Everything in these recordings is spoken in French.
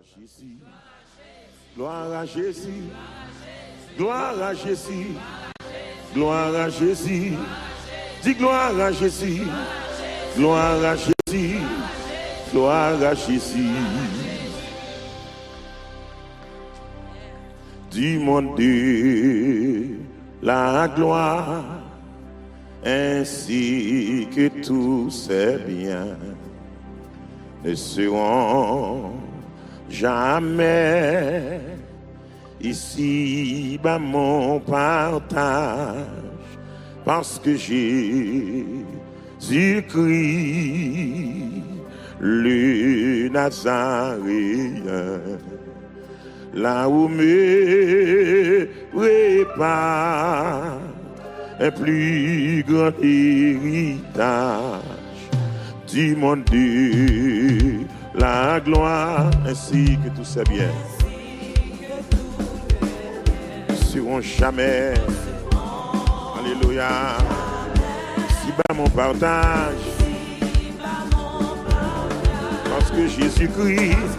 Jésus. Gloire à Jésus. Gloire à Jésus. Gloire à Jésus. Dis gloire à Jésus. Gloire à Jésus. Gloire à Jésus. Du monde la gloire ainsi que tous ses biens ne seront jamais ici bas mon partage, parce que Jésus-Christ le Nazaréen là où me prépare un plus grand héritage du monde de la gloire, ainsi que tous ses biens ne seront jamais, alléluia, si bas mon partage, parce que Jésus-Christ,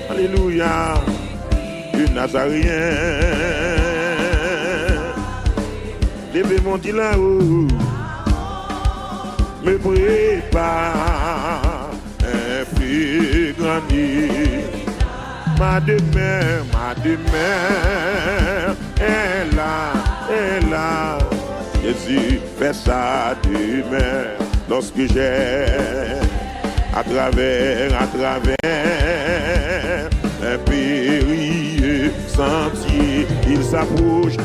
alléluia, le Nazaréen, levez mon dit là-haut, me prépare un plus grand nid. Ma demeure est là. Jésus fait sa demeure lorsque j'ai à travers un périlleux sentier, il s'approche,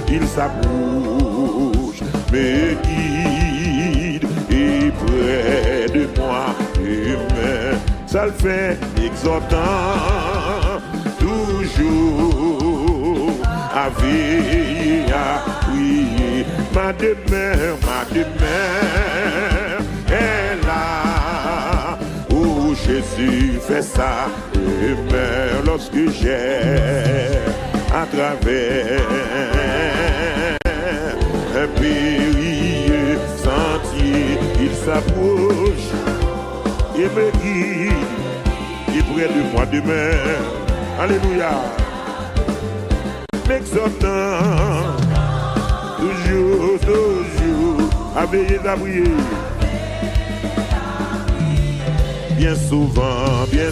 me guide et près de moi humain, ça le fait exhortant toujours à veiller, à prier. Ma demeure est là où Jésus fait sa demeure lorsque j'ai à travers un périlleux sentier, il s'approche et me guide, et près de moi demain, alléluia, m'exhortant toujours, à veiller, à prier. Bien souvent, je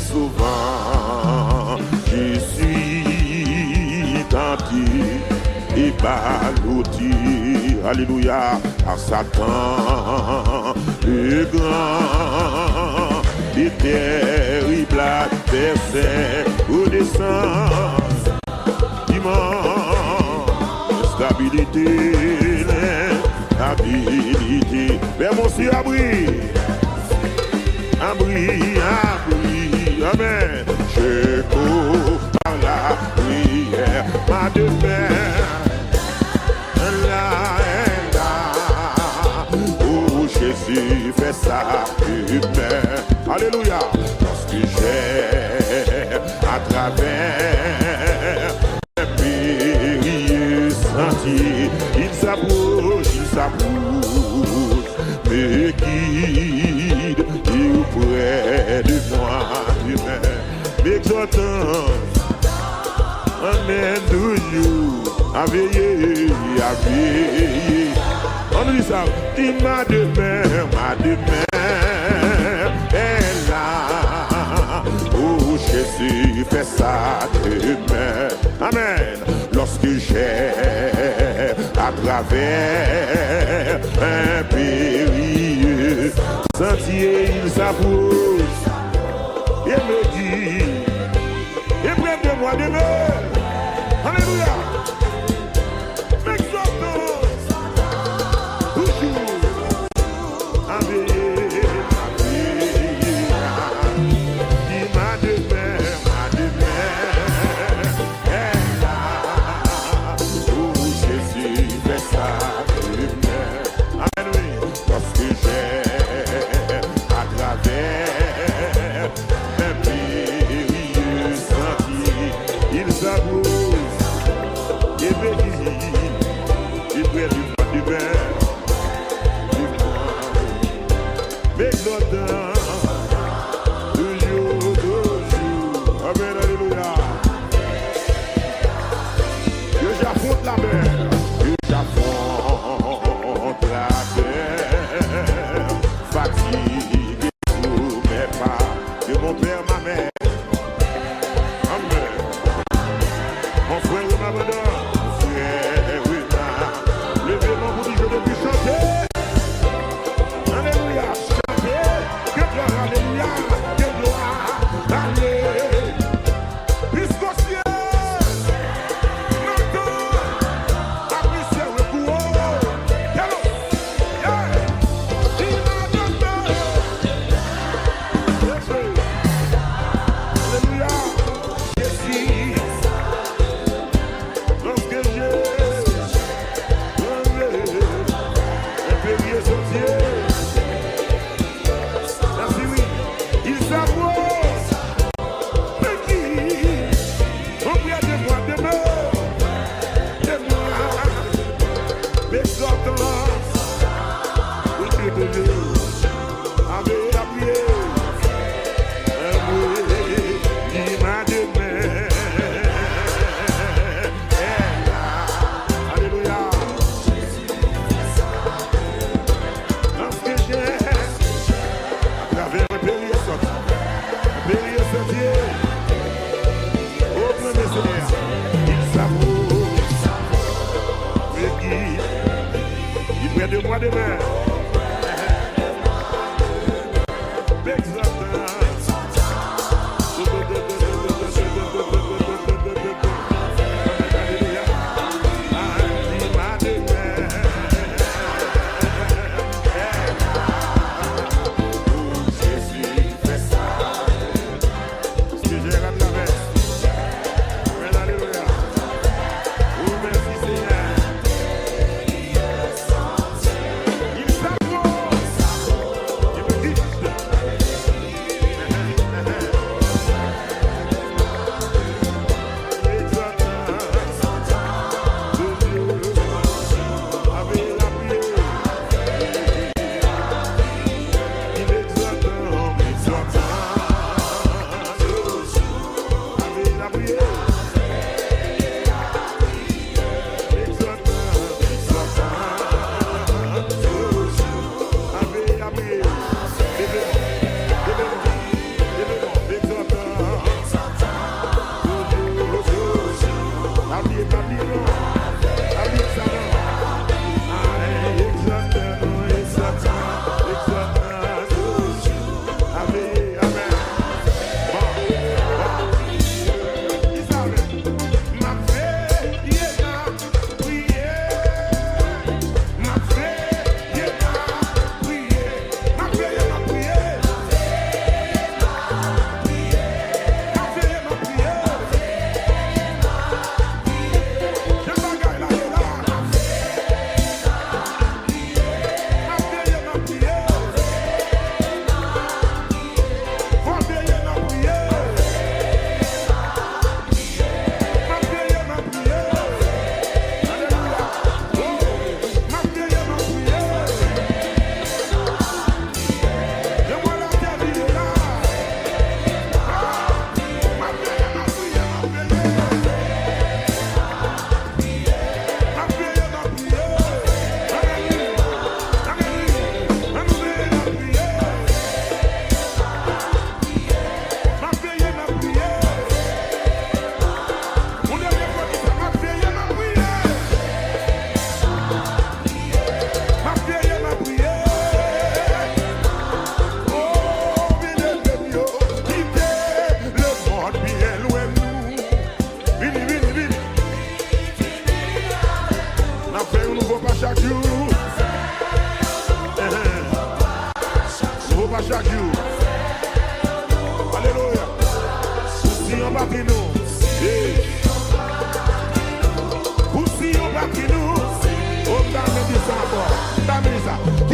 suis tenté et ballotté, alléluia, à Satan, le grand et terrible adversaire, redescend, immense stabilité, vers mon ciel abri, amen. Je cours par la prière, ma demeure là, où Jésus fait sa demeure, alléluia. Lorsque j'ai à travers un périlleux sentier, il s'approche, me guide, et auprès de moi, m'exhortant, amen, toujours, à veiller, on nous dit ça, dit ma demeure est là, où Jésus fait sa demeure, amen. Lorsque j'ai à travers un périlleux sentier, il s'approche et me dit, et près de moi demeure, alléluia, m'exhortant toujours à veiller, dit ma demeure est là, où Jésus fait sa demeure, amen, oui, parce que j'ai à travers un périlleux sentier, il s'approche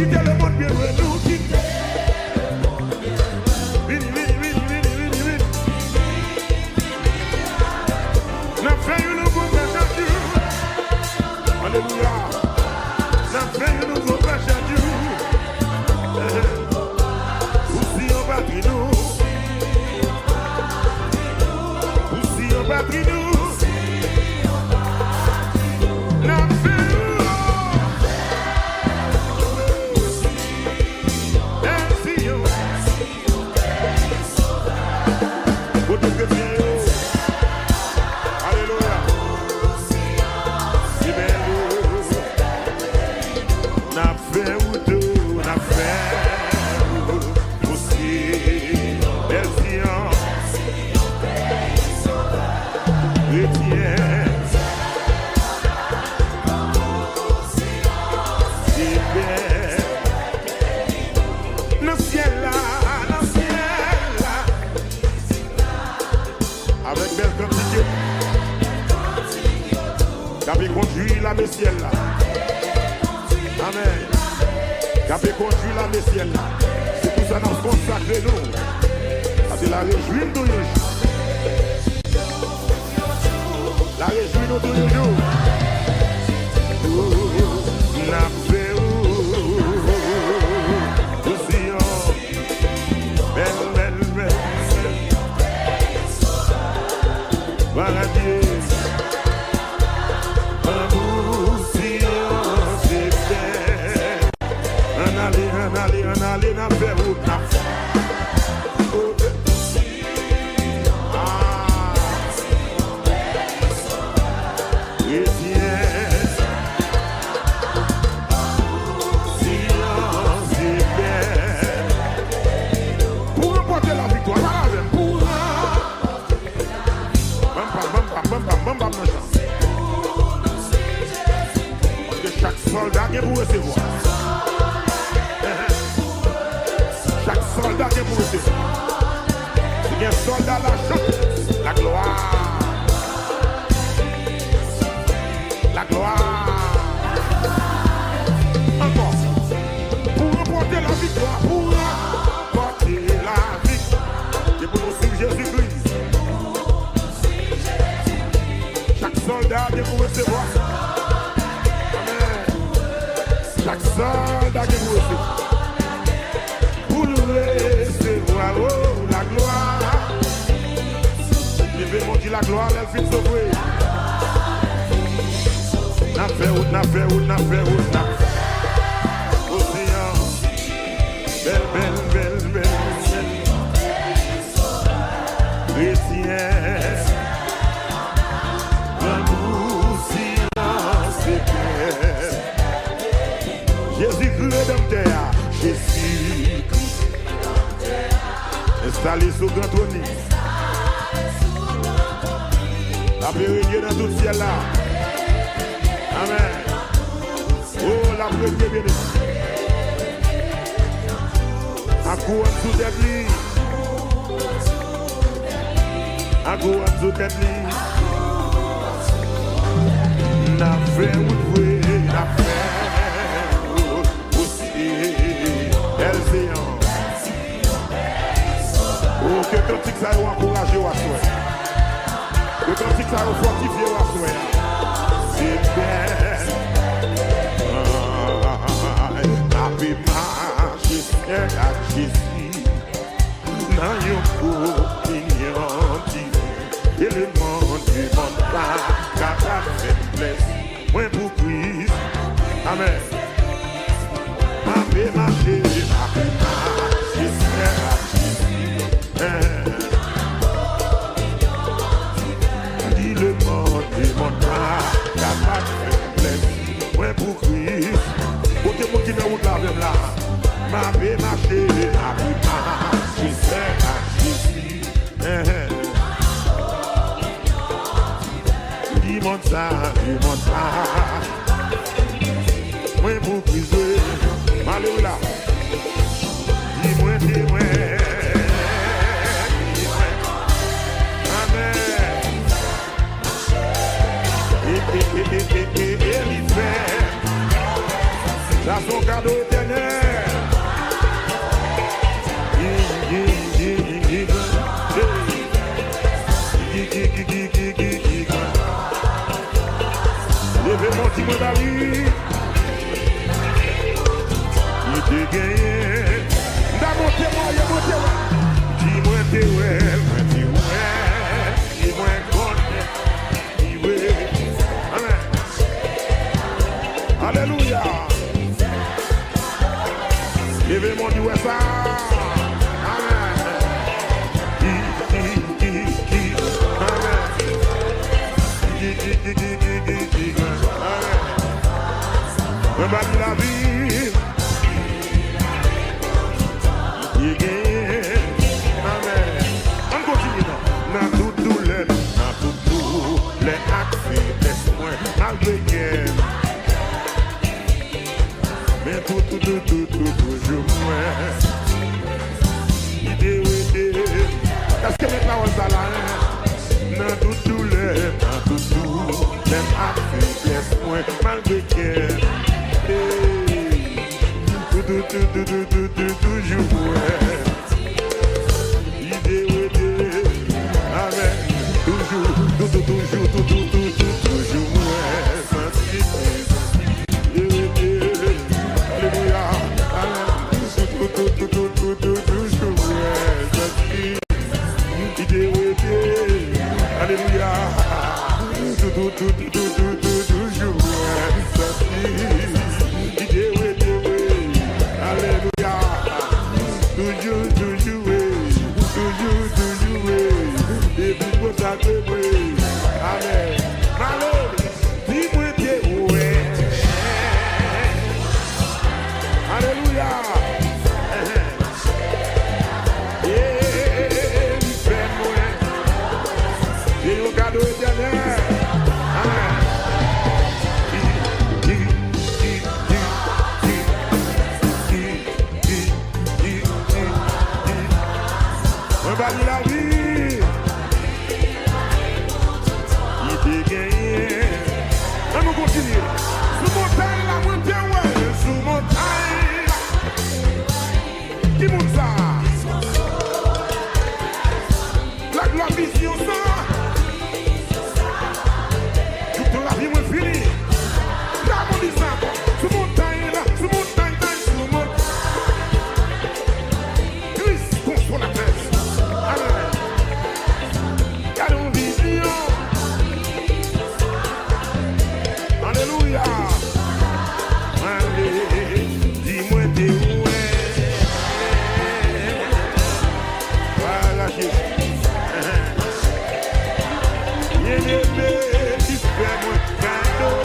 quitter le monde bien loin, nous quitter. Vini. N'a fait une nouveau pêche à Dieu. Alléluia. N'a fait une nouveau pêche à Dieu. Aussi on battit nous. Aussi on battit nous. Conduire la Messielle là. Amen. Capé conduire la Messielle là. C'est pour ça que nous consacrons nous. C'est la réjouir nous. La réjouir nous tous les jours. La paix aussi belle. Voilà Dieu. Allez, n'a fait route, n'a fait. Pour remporter la victoire, pour parce que chaque soldat est pour recevoir. Soldat qui est pour eux. Il y a un soldat la chute, la gloire. La gloire. Encore. Pour remporter la victoire, pour remporter la victoire. C'est pour nous suivre Jésus-Christ. Chaque soldat qui est pour recevoir. Amen. Chaque soldat qui est pour recevoir. Recevoir la gloire. Je vais monter la gloire, elle fait sauver. N'a fait route. Océan. Belle. Chrétien. L'amour, silence et paix. Jésus-Christ rédempteur. Jésus-Christ. Installé sous grand trône. La paix régner dans tout le ciel là. Amen. Oh, la paix bénie. À quoi en dessous tête li. À quoi en dessous tête li. N'a fait ouvrir, n'a fait aussi. Elle séant. Oh, que cantique ça a encouragé ou à souhait. Que cantique ça a fortifié ou à souhait. C'est bien. La paix marche jusqu'à Jésus. Dans yon opinion et le monde pas car la faiblesse. Moi pour Christ. Amen. La paix marche jusqu'à dit le monde pas car la faiblesse. Moi pour Christ. Côté mon qui n'a route là même là. Ma paix marche jusqu'à Jésus. Dis-moi ça. Moi pour briser, Alléluia. Dis-moi. Amen. Et il fait. Ça son cadeau éternel. Levez mon petit David. Il te gagne. D'amontez-moi, il montez-moi. Dis-moi t'es ouais, dis-moi conne. Dis-moi. Amen. Alléluia. Levez mon Dieu ça. Amen. On va dire la vie. Amen. On continue. Dans toute douleur, dans toute douleur, accès, laisse-moi malgré guerre. Mais tout, toujours moi. Idée, est-ce que mes paroles sont là? Dans toute douleur, dans toute douleur, accès, laisse-moi malgré guerre. Toujours moi. Idée, amen. Toujours moi. Alléluia. Amen. Toujours moi. Idée, alléluia. Toujours moi. Alléluia. Toujours, et puis pour ça que oui. Amen. Malo, dis-moi t'es ouais. Alléluia. Fais-moi. Et au cadeau éternel. Amen. On va dire la vie. Il te gagne. On nous continue. Sous montagne, la montagne, ouais. Sous montagne. Qui monte ça? La gloire vision ça. Toute la vie, moi, fini. Là, on dit ça. Sous montagne, là. Sous montagne, sous montagne. Christ, consolateur. Alléluia. Allez, dis-moi t'es où est. Voilà, bien-aimé, tu fais mon cadeau.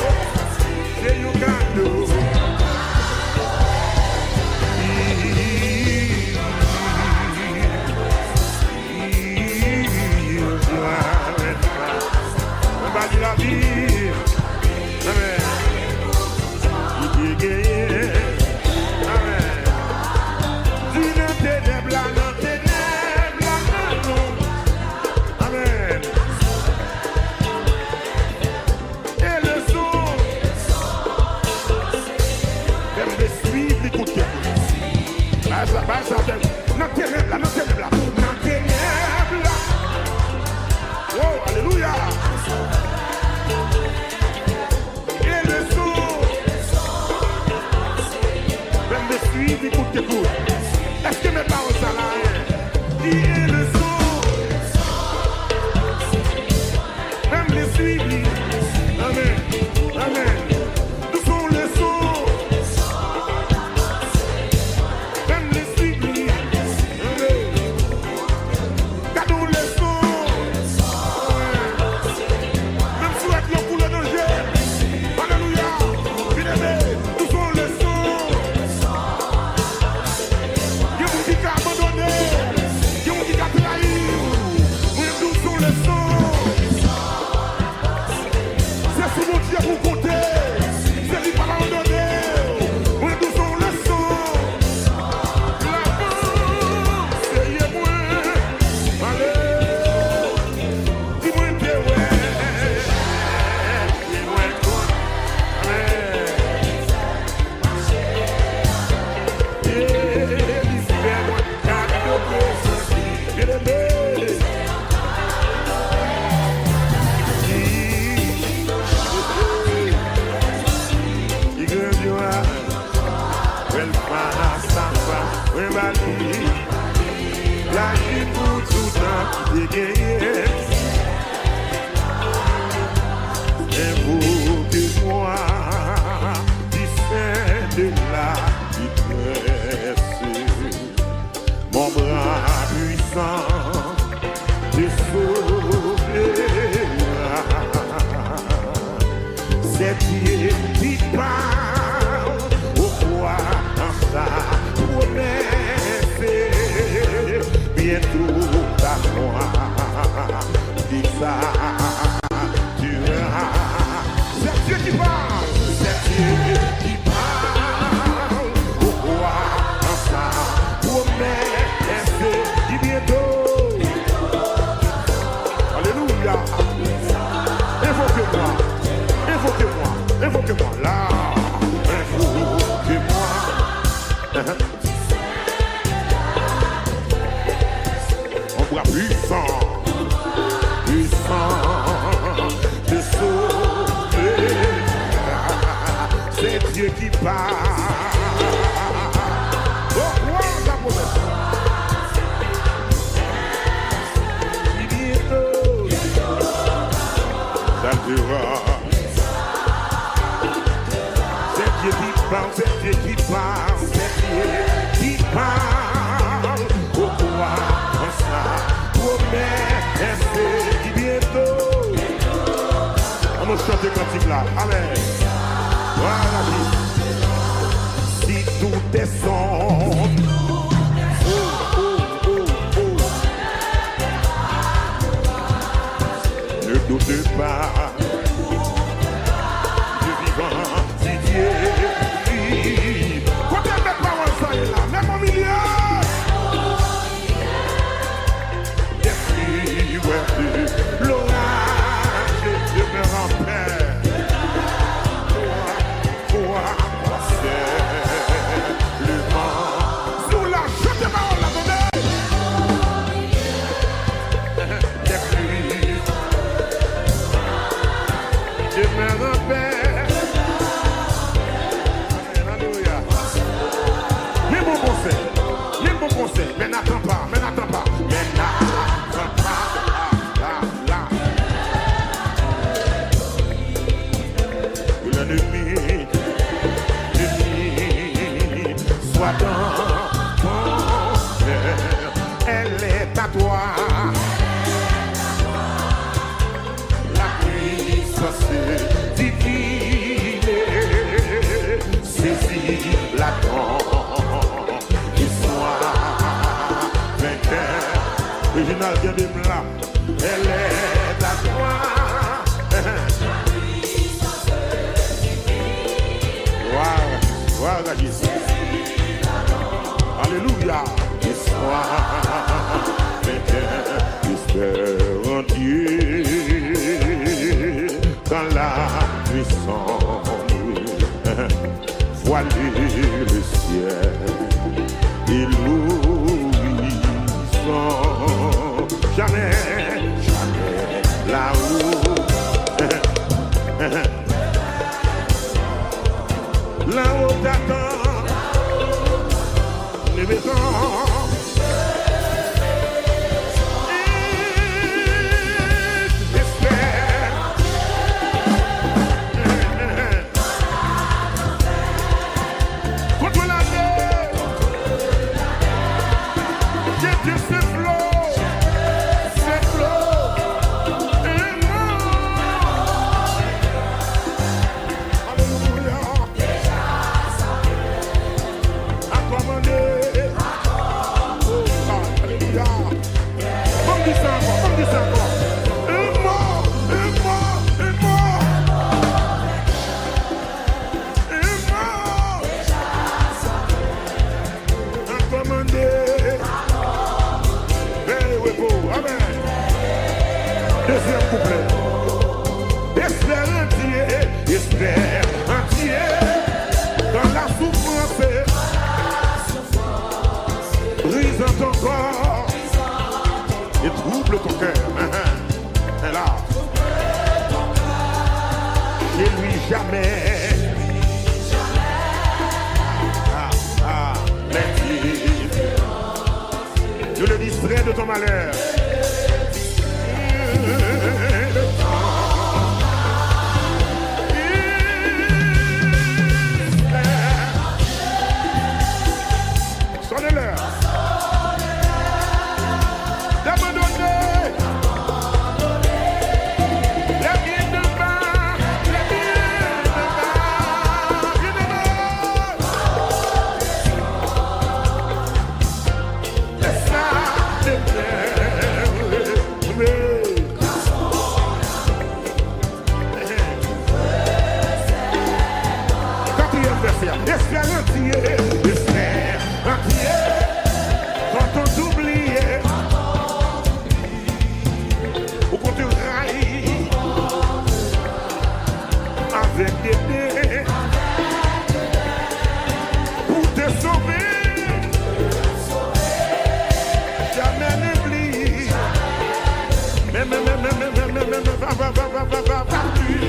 C'est un cadeau. On va dire la vie. Amen. Il te gagne. Amen. Tu ne ténèbres là, non, ténèbres là, non. Amen. Et le son. Même de suivre l'écouter. Ah, ça, non, ténèbres là, non, ténèbres là. Non, ténèbres là. Oh, alléluia. ça, tu verras. C'est Dieu qui parle, c'est Dieu qui parle. Pourquoi ça promet ainsi bientôt? Alléluia. Invoquez-moi, invoquez-moi, invoquez-moi là, invoquez-moi. On voit puissant, puissant de sauver. C'est Dieu qui parle. Oh, wow, la promesse. Ça durera. C'est Dieu qui parle, c'est Dieu qui parle, c'est Dieu qui parle. Pourquoi ça promet ainsi bientôt? On va chanter cantique là. Amen. Voilà. Si tout est sombre, ne doute pas, Dieu vivant, si Dieu vit. Combien de paroles ça est là, même au milieu? Des pluies, l'orage demeure en paix. Quoi, c'est le vent. Sous la chute de paroles, attendez. Des pluies. Demeure en paix. Alléluia. Mais bon conseil, mais n'attends pas, mais n'attends pas, mais n'attends pas. Là. L'ennemi, soit dans ton cœur, elle est à toi. La puissance divine saisit la dent et soit vainqueur. Original vient de là, elle est à toi. Voilà Jésus. Alléluia. Et soit vainqueur, espère en Dieu. Dans la puissance, voiler le ciel et l'horizon. Jamais là-haut, là-haut t'attend les maisons. Deuxième couplet. Espère entier dans la souffrance, brisant ton corps et trouble ton cœur. Et là, chez lui jamais. Je le distrais de ton malheur. Sonnez-leur. D'abandonner. Les pieds de bas. Les pieds de bas. Pieds de bas. Laisse ça te plaire. entier, j'espère entier. Quand on t'oublie, ou qu'on te raille avec des dés pour te sauver, jamais n'oublie. Même, va plus.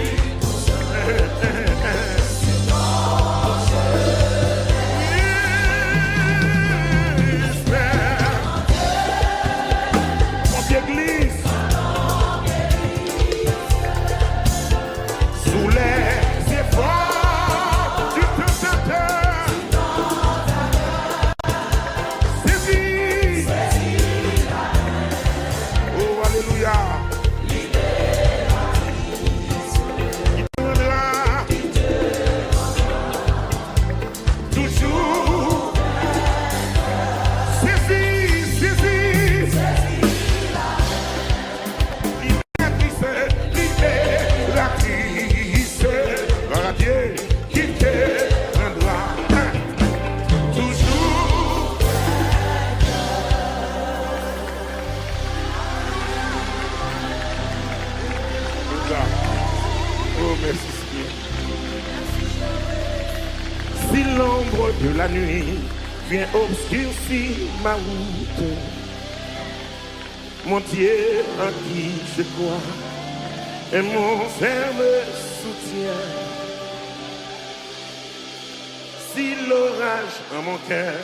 Si l'ombre de la nuit vient obscurcir ma route, mon Dieu en qui je crois et mon ferme soutien. Si l'orage en mon cœur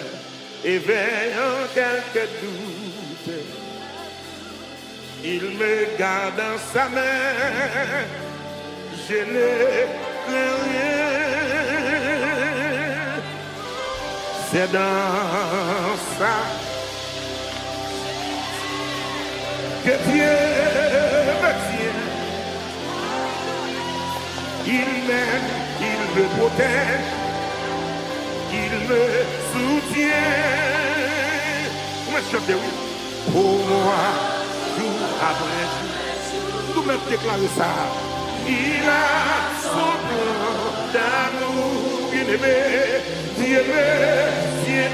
éveille en quelques doutes, il me garde dans sa main, je ne crains rien. C'est dans ça que Dieu me tient. Il m'aime, il me protège, il me soutient. Comment chanter, oui? Pour moi, jour après jour, nous-mêmes déclarer ça. Il a son plan d'amour, bien-aimé, Dieu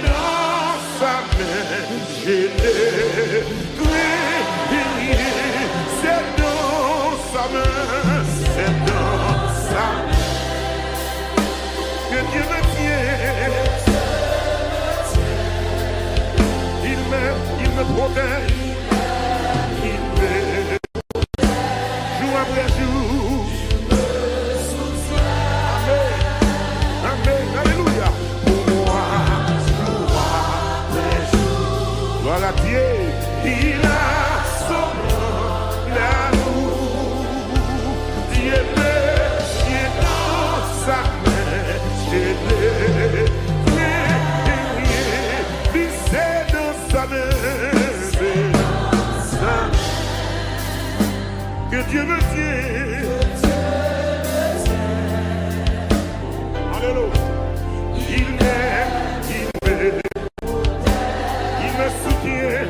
dans sa main, je ne crains rien, c'est dans sa main, c'est dans sa main, que Dieu me tient, il me protège, il me jour après jour. Dieu, il a son amour, Dieu est dans sa main, je ne crains rien, c'est dans sa main, que Dieu me tient. Alléluia. Il m'aime, il me soutient.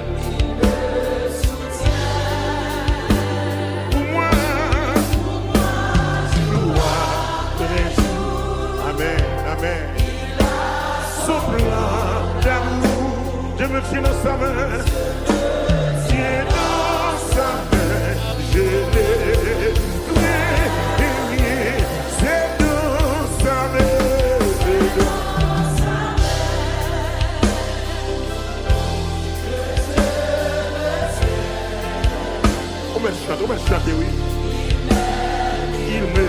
Pour moi, amen, amen. Son plan d'amour, je me tiens dans sa main. Tiens dans sa main, je l'ai. C'est dans sa main. On va chanter, oui. Il me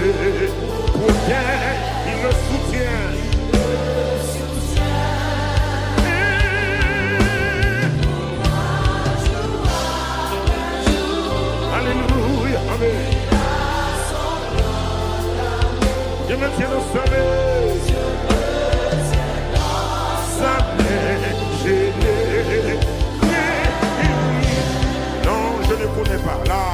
protège, il me soutient. Alléluia, amen. Je me tiens dans sa main. Sa main, je l'ai. Non, je ne connais pas là.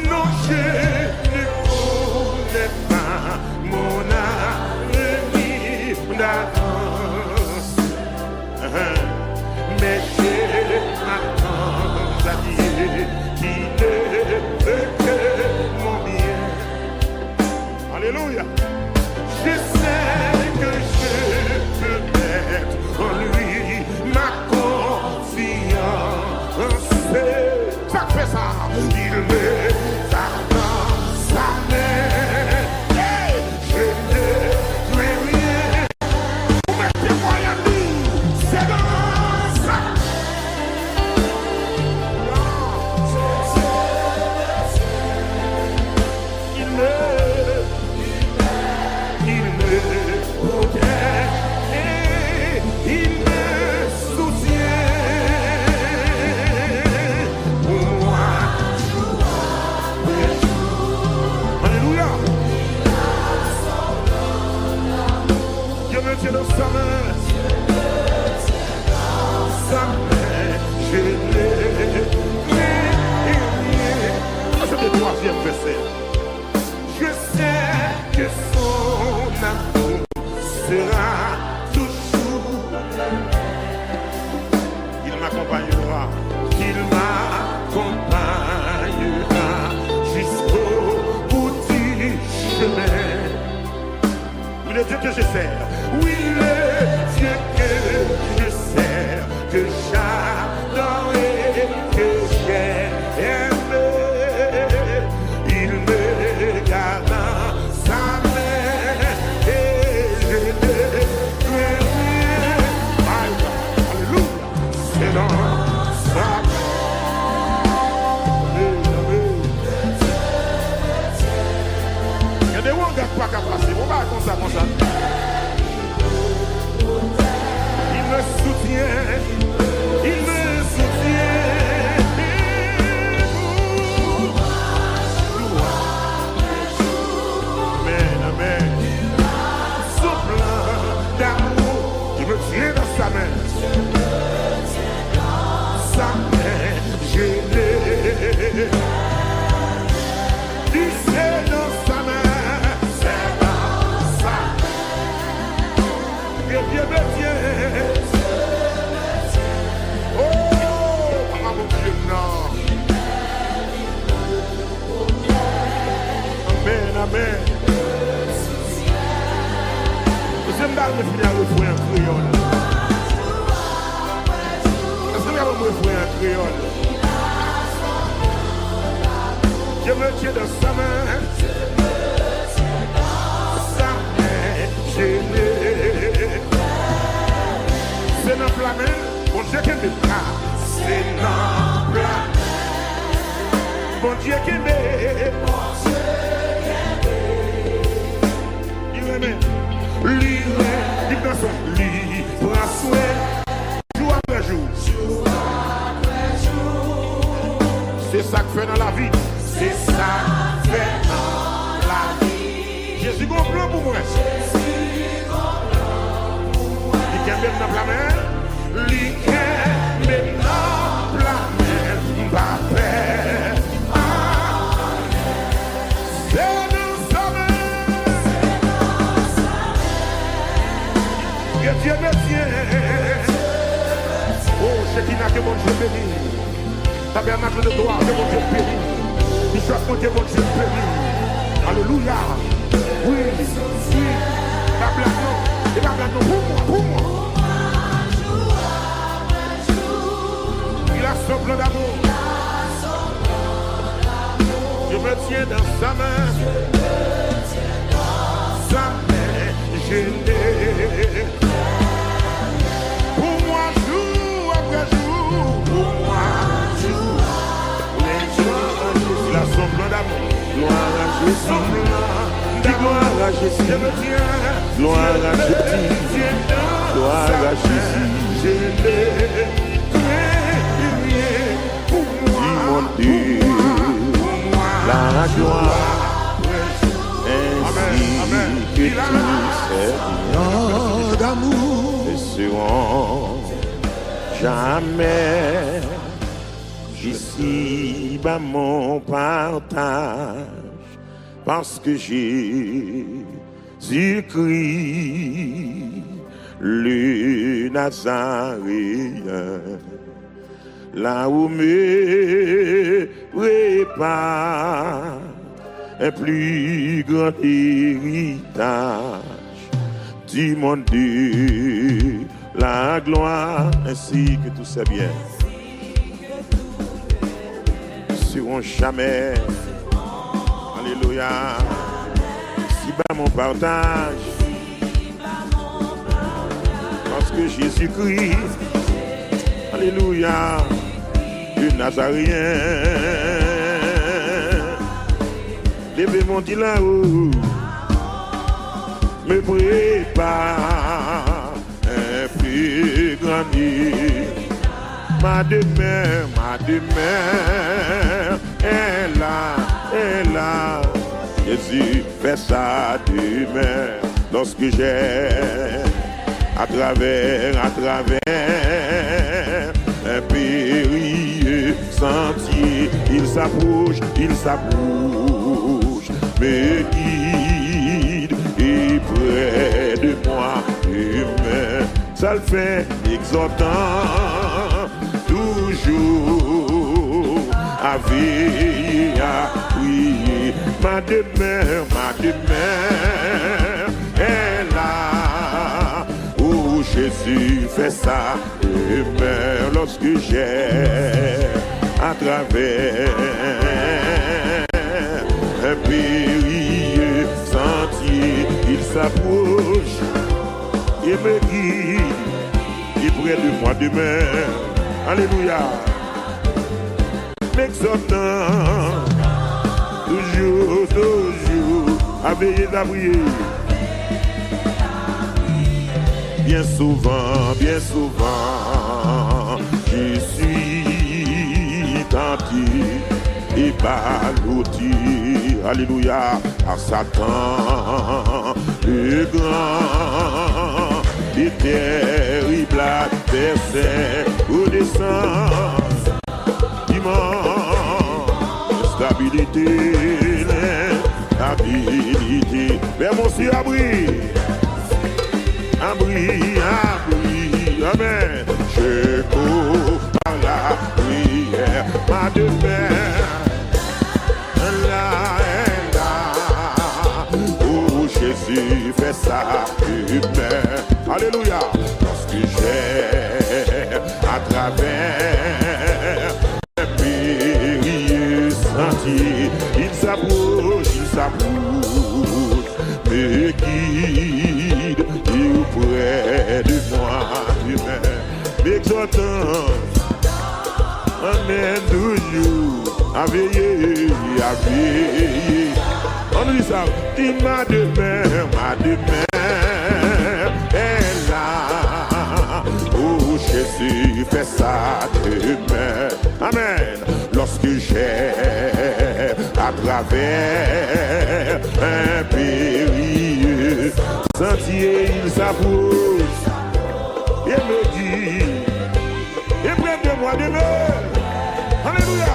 Non, je ne connais pas mon avenir d'avance. Mais je m'attends à Dieu qui ne veut que adversaire. Je sais que son amour sera toujours. Il m'accompagnera, jusqu'au bout du chemin. Oui, le Dieu que je sers, oui, le Dieu que je sers, que j'adore et que j'aime. Il me garde dans sa main et je ne crains rien. Alléluia, c'est dans sa main. Il y a des gens qui ne pas qu'à passer. On va comme ça. Il me soutient. Il me soutient. Amen, amen. Son plan d'amour, il me tient dans sa main. Sa main, je l'ai. Il c'est dans sa main. C'est dans sa main. Et Dieu me tient. Oh, mon Dieu, non. Amen, amen. Je me donne le finir le point en créole. Est-ce que vous avez le point en créole? Je me tiens dans sa main. Sa main, je l'ai. C'est dans la main. Bon Dieu qui me bras. C'est dans la main. Bon Dieu qui me. Libre à souhait, jour après jour. C'est ça que fait dans la vie. C'est ça que fait dans la vie. Jésus comprend pour moi. Il vient même dans la main. Il vient même dans la main. Pas peur. Dieu me tient. Oh, c'est qui n'a que mon Dieu béni. Tabernacle de gloire, que mon Dieu béni. Bishop, mon Dieu béni. Alléluia. Oui, oui. La blague non. Et la blague non. Pour moi. Il a son plan d'amour. Je me tiens dans sa main. Sa main, je l'ai. Il a son plan d'amour. Gloire à Jésus. Son plan gloire à Jésus. Je me tiens. Gloire à Jésus. Gloire à Jésus. Je l'ai créé pour moi. Dis mon Dieu. La gloire. Ainsi que tous ces d'amour ne seront jamais. Ici, mon partage, parce que Jésus-Christ, le Nazaréen, là où me prépare un plus grand héritage du monde de la gloire, ainsi que tous ces biens. Seront jamais. Alléluia. Si bas mon partage. Parce que Jésus-Christ, alléluia, le Nazaréen, levé mon dit là-haut, me prépare un plus grand nid. Ma demeure est là, Jésus fait sa demeure. Lorsque j'ai à travers un périlleux sentier, il s'approche me guide et près de moi humain. Ça le fait exhortant toujours à veiller, à prier. Ma demeure est là où Jésus fait ça demeure lorsque j'ai à travers un périlleux sentier, il s'approche et me guide, et près de moi demain, alléluia, m'exhortant toujours, à veiller, à prier. Bien souvent, je suis tenté et ballotté, alléluia, à Satan, le grand, le terrible adversaire, au descend, dimanche, stabilité, l'instabilité, vers mon ciel abri, amen, je cours par la prière, ma demeure. Jésus fait ça humain. Alléluia. Lorsque j'ai à travers un périlleux sentier, il s'approche, me guide et auprès de moi humain. M'exhortant, amen, toujours à veiller, On nous dit ça, dit ma demeure est là où Jésus fait ça demeure. Amen. Lorsque j'ai à travers un périlleux sentier, il s'approche et me dit, et près de moi demeure. Alléluia.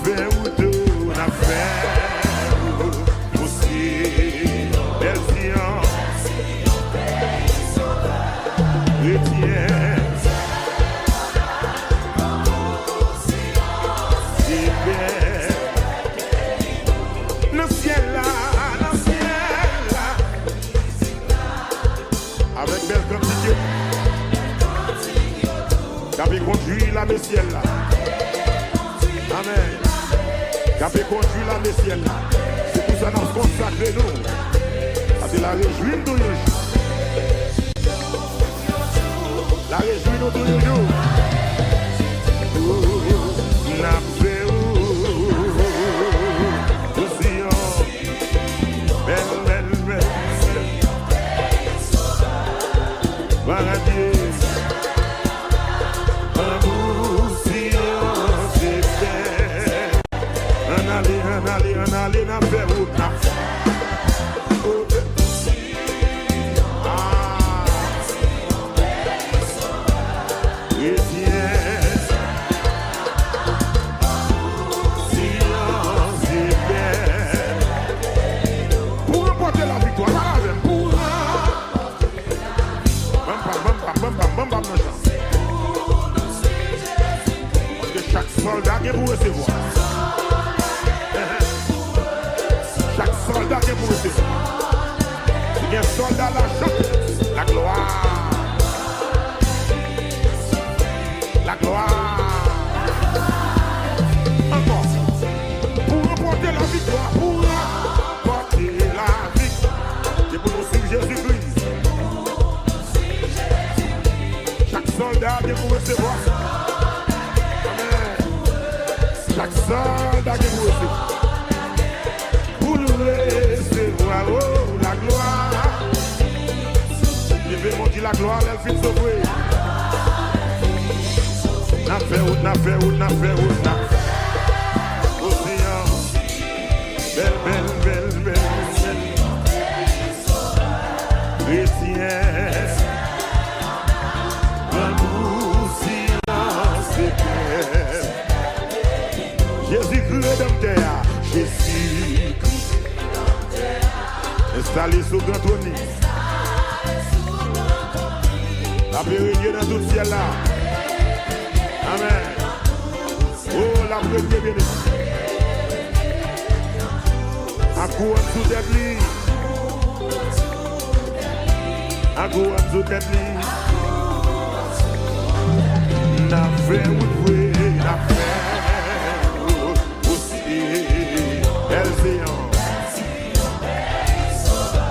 fait ou tout, n'a fait aussi. Belle science, chrétien. Dans le ciel là, avec belle quantité, qui conduit la ciel là. Amen. Qui conduit la ciel là. C'est pour ça que nous consacrons nous. C'est la réjouir tous les jours. La réjouir nous tous les jours. Chaque soldat qui est pour recevoir. Chaque soldat qui est pour recevoir. Il y a un soldat la chante, la gloire. La gloire. Encore. Pour remporter la victoire. Pour remporter la victoire. C'est pour nous suivre Jésus-Christ. Chaque soldat qui est pour recevoir. Chaque soldat qui vous recevoir, pour nous recevoir, oh, la gloire. Je vais montrer la gloire, elle fait sauver. N'a fait route, n'a fait route, n'a fait route, n'a océan. Belle, belle, belle, belle, belle. Chrétien. Jésus-Christ rédempteur, Jésus-Christ installé sur grand trône. La paix règne dans tout le ciel là. Amen. Oh, la paix bien bénie. À couronne sous tête li. À couronne sous tête li. N'a fait ou vrai, n'a fait.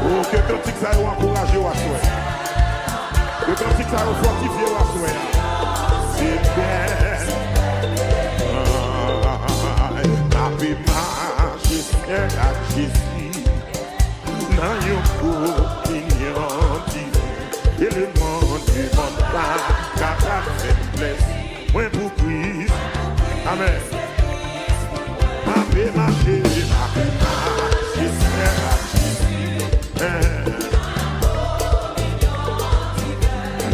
Oh, que cantique ça a encouragé à soi. Que cantique ça a fortifié à soi. C'est bien. N'avez marché à Jésus. N'a yon opinion et le monde du monde pas car faiblesse. Moins pour Christ. Amen. M'avez marché à Jésus.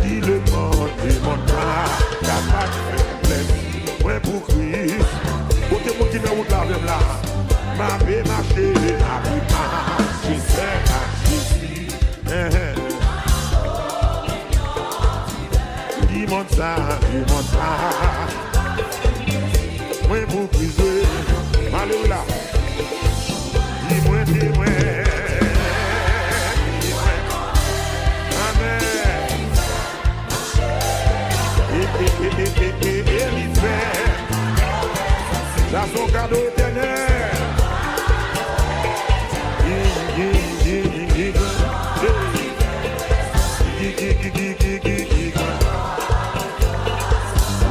Dis le monde pas capable de faiblesse. Ouais pour Christ. Côté mon qui n'a pas de là. Ma vie marché à Jésus. Dis mon ça, ouais pour Christ. Alléluia. Dis-moi. Ça son cadeau éternel.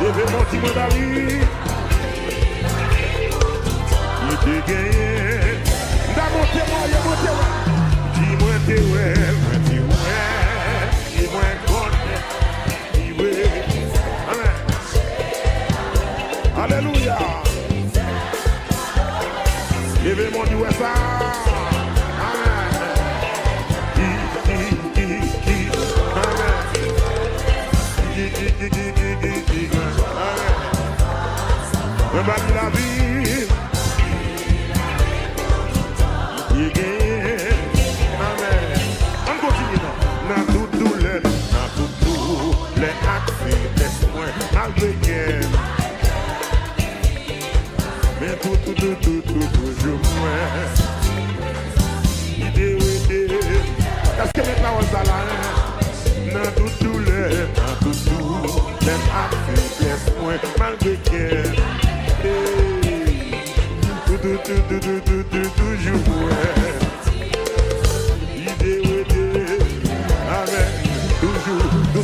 Levez mon petit monde à lui. Il te gagne. Dis-moi t'es ouais. Dis-moi Amen. Alléluia. Levez mon Dieu ça. Amen. Amen. Amen. La vie. toujours moins. Idée, est-ce que mes paroles ça là, dans toute douleur, dans tout, même à faiblesse, moins malgré qu'elle. Toujours moins. Idée, amen. Toujours moins.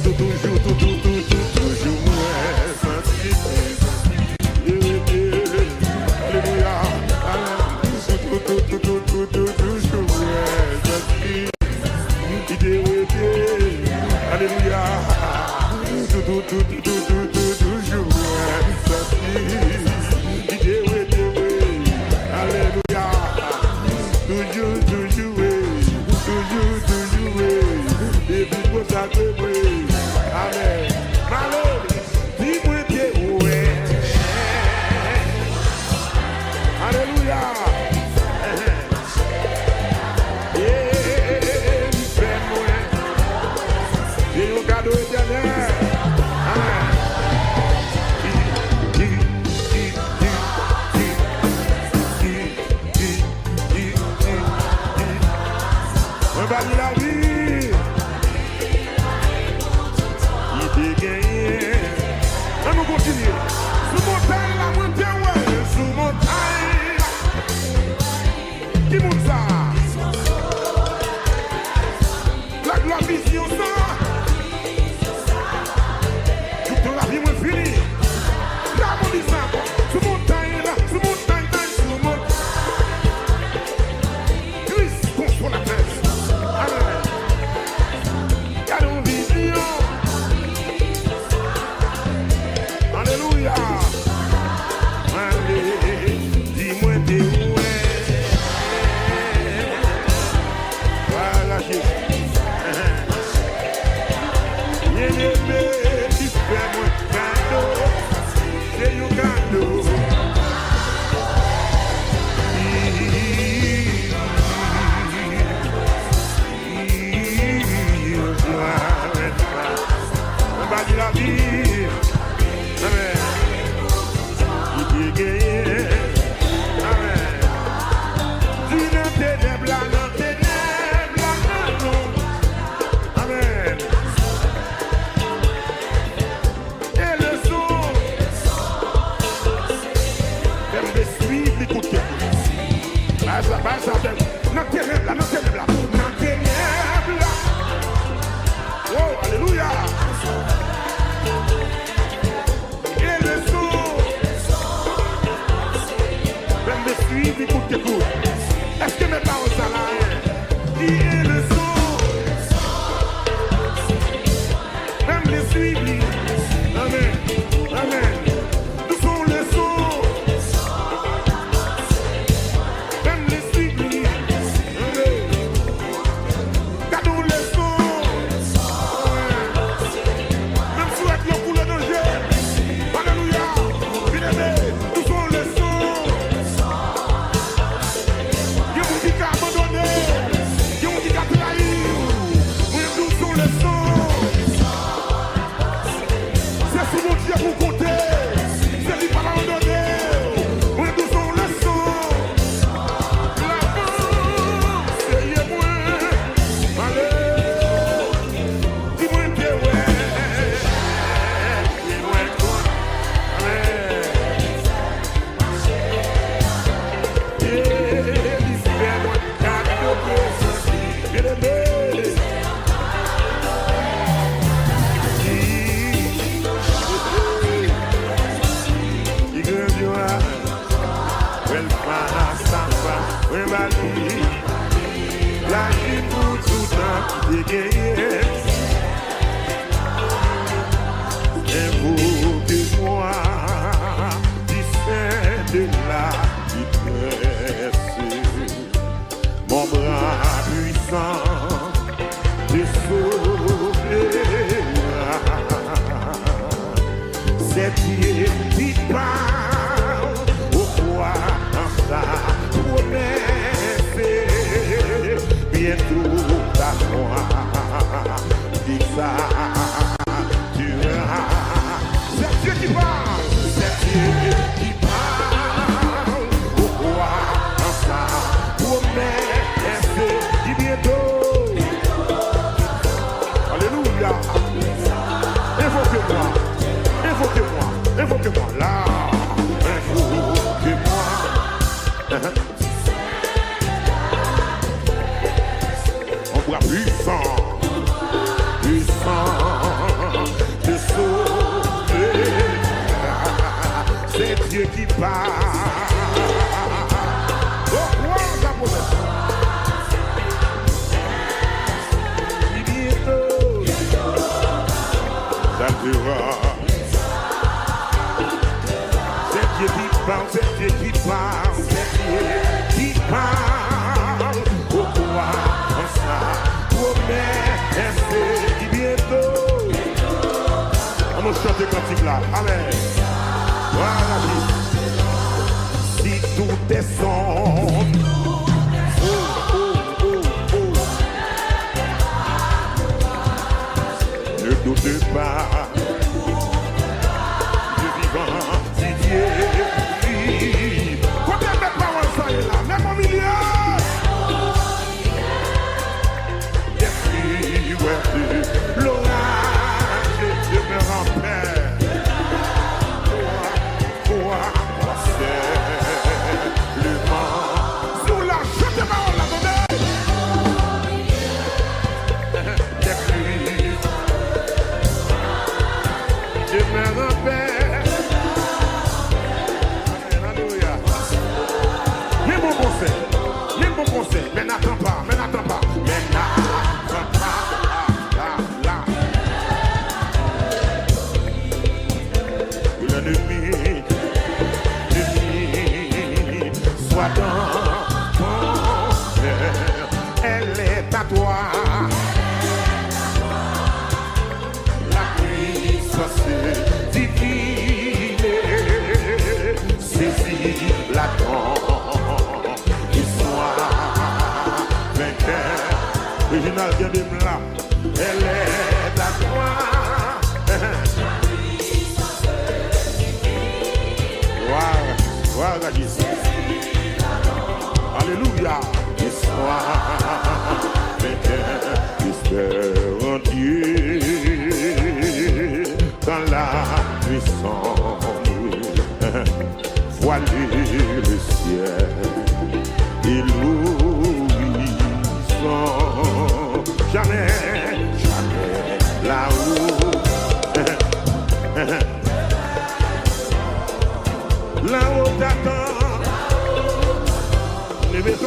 Alléluia. Amen. Toujours moins. Alléluia. Amen. Dis-moi t'es où est. Alléluia. Fais-moi. J'ai un cadeau éternel. Amen. On va dire la vie. Il t'est gagné. On nous continue. Sous montagne, la montagne, ouais. Sous montagne. Qui monte ça? La gloire vision ça. Toute la vie, moi, fini. Là, on dit ça. Sous montagne, là. Sous montagne, là. Sous montagne. Christ, consolateur. Amen. Gardons vision. Alléluia. Allez, dis-moi t'es où est. Voilà, bien-aimé, tu fais mon cadeau. C'est un cadeau. On va dire la vie. Amen. Il t'est gagné. Amen. Tu n'as ténèbres là, non, ténèbres là, non. Amen. Et le son. Même des suites, les coups de cœur. Bah ça, non, ténèbres là, non, ténèbres là. Non, ténèbres là. Oh, alléluia. Et le son. Même des suites, écoute. Est-ce que mes paroles ça là? Et le son. Même les suites. Amen. Amen. Nous sommes le son. Même les suites. Amen. Gardons le son. Même si avec le couleur de jeu. Alléluia. Bien-aimé. Nous sommes le son. Dieu vous dit qu'à abandonner. Dieu vous dit qu'à trahir. Nous sommes le son. C'est si mon Dieu vous comptez. C'est lui pas abandonner. Nous sommes le son. La main, c'est moi. Allez. Dis-moi t'es ouais. Dis-moi quoi. Amen. Fais-moi cadeau précieux. Bien-aimé. Il grandit, well, pana, samba, ouais, Mali. La vie pour tout temps qui t'est gagné. Invoquez-moi, du sein de la détresse. Mon bras puissant te sauvera. C'est Dieu qui parle au roi dans sa promesse. Bientôt à moi, dis ça, tu verras. C'est Dieu qui parle, c'est Dieu qui parle. On chante cantique là. Amen. Voilà. Si tout est sombre, ne doute pas. Le vivant, si Dieu vit. Combien de paroles ça est là? Même au milieu. Yes, l'orage demeure en paix. Mais n'attends pas, mais n'attends pas, mais n'attends pas, là. L'ennemi, soit dans ton cœur, elle est à toi. La puissance divine, saisis la original bien de là, elle est à toi. Voilà, alléluia. Histoire, espère en Dieu, dans la puissance, voiler le ciel, et l'horizon. Jamais là-haut, là-haut t'attends, les maisons.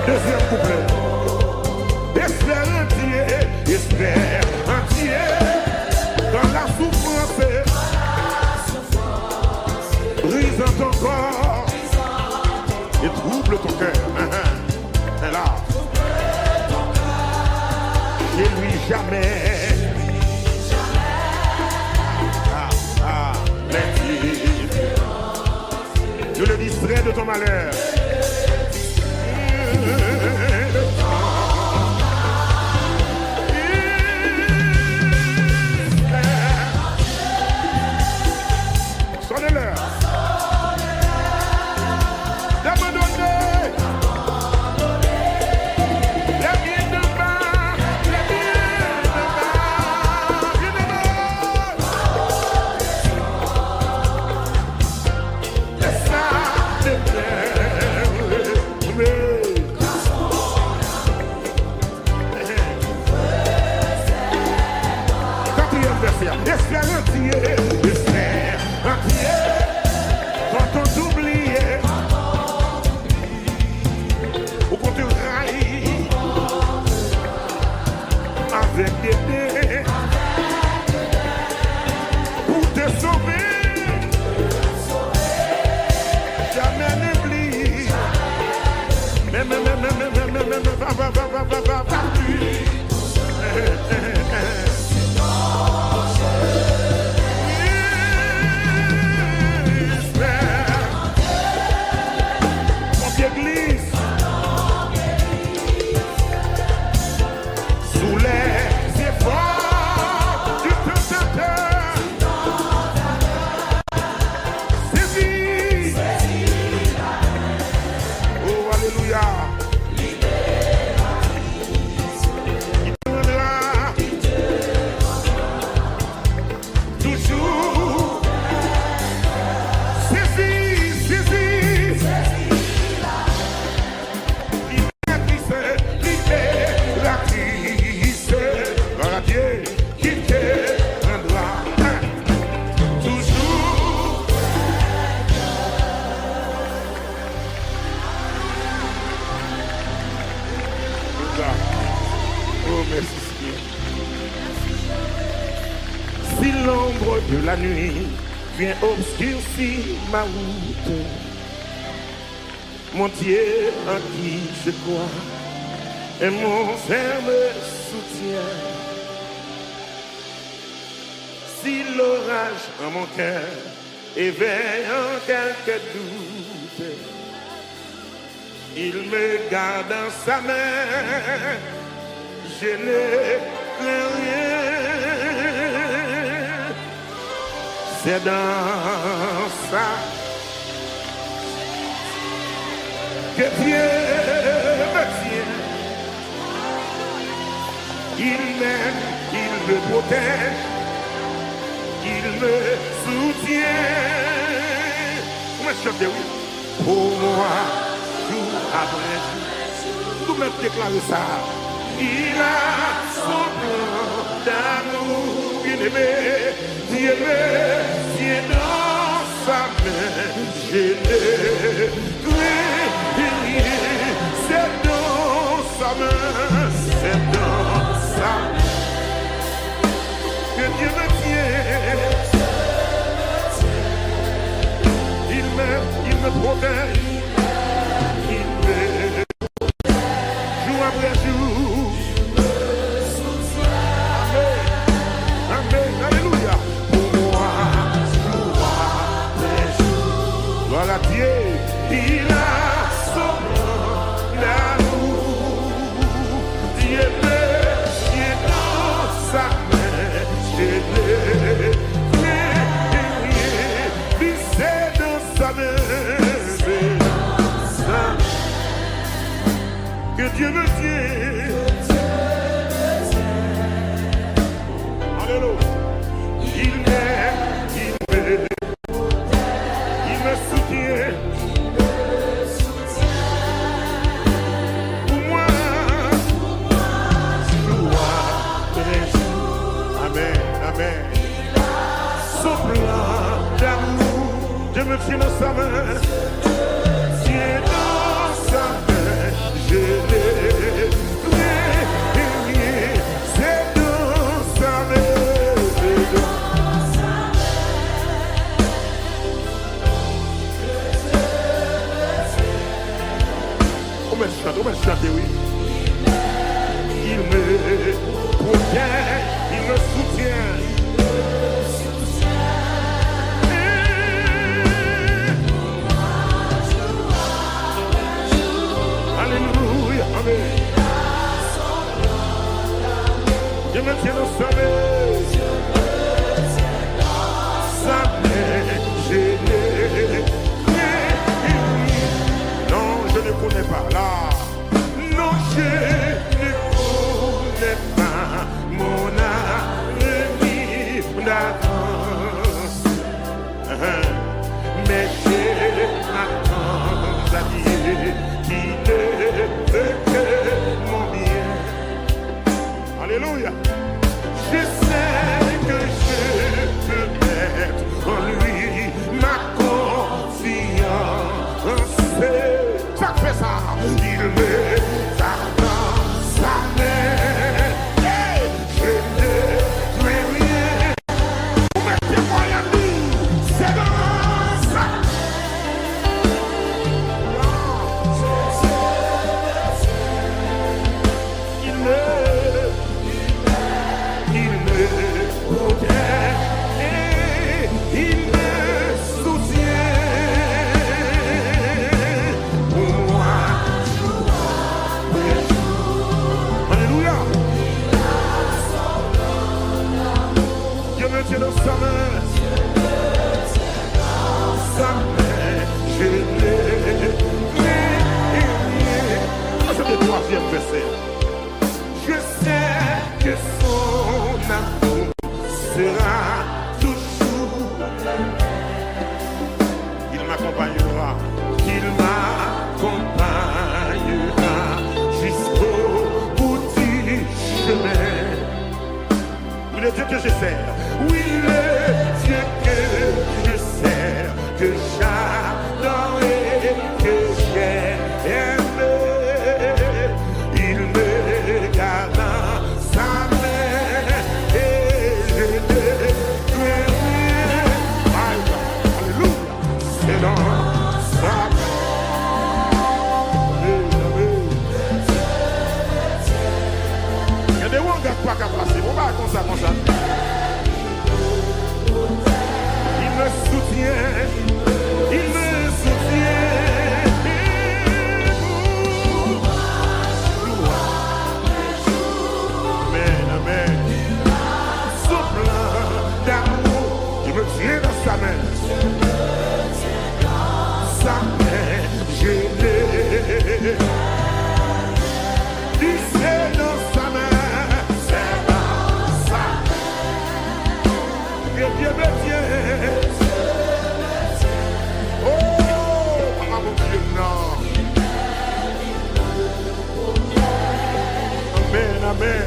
Deuxième couplet. Espère entier dans la souffrance, brise ton corps et trouble ton cœur. Là, chez lui jamais. Je le distrais de ton malheur. Sonnez-leur. Espère entier, quand on t'oublie, ou qu'on te raille, avec des dés, pour te sauver, jamais n'oublie, va. l'ombre de la nuit vient obscurcir ma route. Mon Dieu en qui je crois est mon ferme soutien. Si l'orage en mon cœur éveille en quelque doute, il me garde dans sa main, je ne crains rien. C'est dans ça que Dieu me tient. Il m'aime, il me protège, il me soutient. Comment chanter, oui? Pour moi, jour après jour, nous même déclarer ça. Il a son plan d'amour, bien-aimé, Dieu me tient dans sa main. Je ne crains rien, c'est dans sa main, c'est dans sa main que Dieu me tient. Il me protège, il me jour après jour. Amen, alléluia. Pour moi, jour après jour, voilà Dieu, il a son plan d'amour. Dieu me tient dans sa main, je ne crains rien, puis c'est dans sa main, c'est dans sa main que Dieu me tient. Alléluia. Il m'aime, il me soutient. Pour moi, jour après jour. Amen, amen. Son plan d'amour, je me tiens dans sa main. Tiens dans sa main, je ne crains rien. C'est dans sa main, c'est dans sa main. On va chanter, oui. Il me protège, il me soutient. Alléluia, amen. Je me tiens dans sa main. Sa main, je ne crains rien. Non, je ne connais pas là. Non, je ne connais pas mon avenir d'avance. Mais je m'attends à Dieu qui ne veut que mon bien. Alléluia. Je sais que je peux mettre en lui ma confiance. Ça fait ça. Il me garde dans sa main. Hey, je ne crains rien. Vous mettez moyen de nous. C'est dans sa main. Il me protège et il me soutient. Pour moi, jour après jour. Alléluia. Dieu me tient dans sa main. Sa main, je ne crains rien. C'est le troisième verset. Je sais que son amour sera toujours. Il m'accompagnera, il m'accompagnera jusqu'au bout du chemin. Oui, le Dieu que je sers, oui, le Dieu que je sers, que j'adore et que j'aime. Il me garde dans sa main et je ne crains tiens dans sa main. Sa main, je l'ai. Dis c'est dans sa main. C'est dans sa main. Que Dieu me tient. Oh, mon Dieu, non. Amen, amen.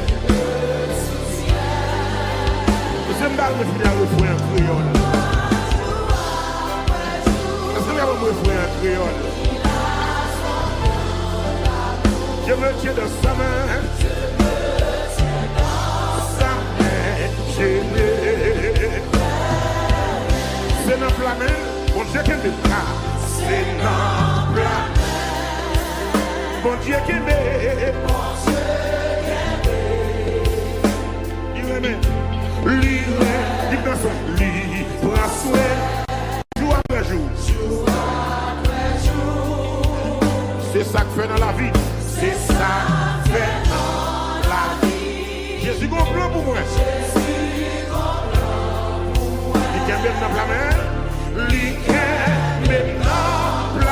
Je me parle de finir le refrain en créole. Est-ce que vous avez un refrain en créole? Je me tiens dans sa main. Sa main, je l'ai. C'est dans la main. Bon Dieu qui me bras. C'est dans la main. Bon Dieu qui me. Libre à souhait, jour après jour. C'est ça que fait dans la vie. C'est ça que fait dans la vie. Jésus comprend pour moi. Il y a même dans la main. Il y a même dans la main.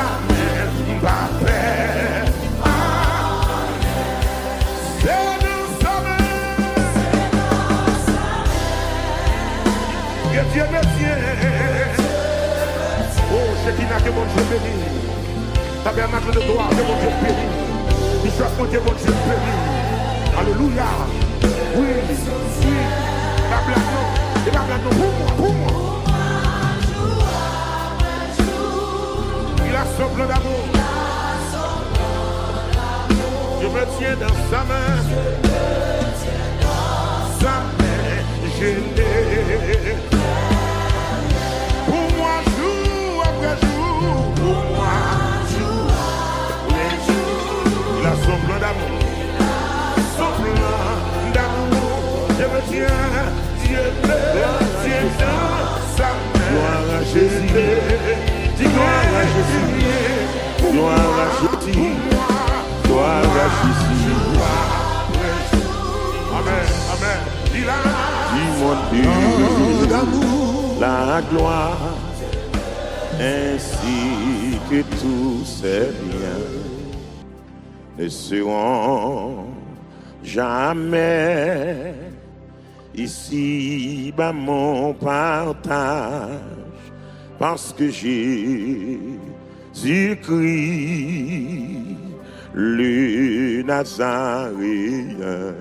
Dieu me tient. Oh, c'est qui n'a que mon Dieu béni. Tabernacle de gloire, que mon Dieu béni. Bishop, mon Dieu, mon Dieu béni. Alléluia. Oui, oui. La blague non. Et la blague non. Pour moi. Il a son plan d'amour. Je me tiens dans sa main. Sa main, je l'ai. Pour moi, jour après jour. Pour moi, jour après jour. Il a son plan d'amour. Son plan d'amour. Je me tiens. Dieu me tient dans sa main. Gloire à Jésus. Dis gloire à Jésus. Gloire à Jésus. Gloire à Jésus. Amen. Amen. Il a mon Dieu d'amour, la gloire, ainsi que tous ses biens ne seront jamais ici bas mon partage, parce que Jésus-Christ, le Nazaréen,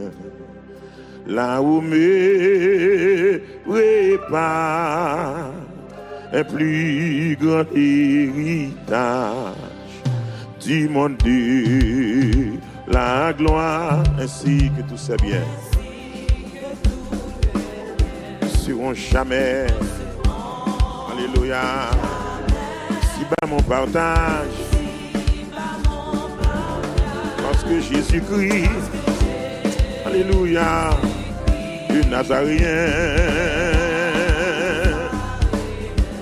là où me prépare un plus grand héritage du monde de la gloire, ainsi que tous ses biens ne seront jamais, alléluia, si bas mon partage, parce que Jésus-Christ, alléluia, le Nazaréen,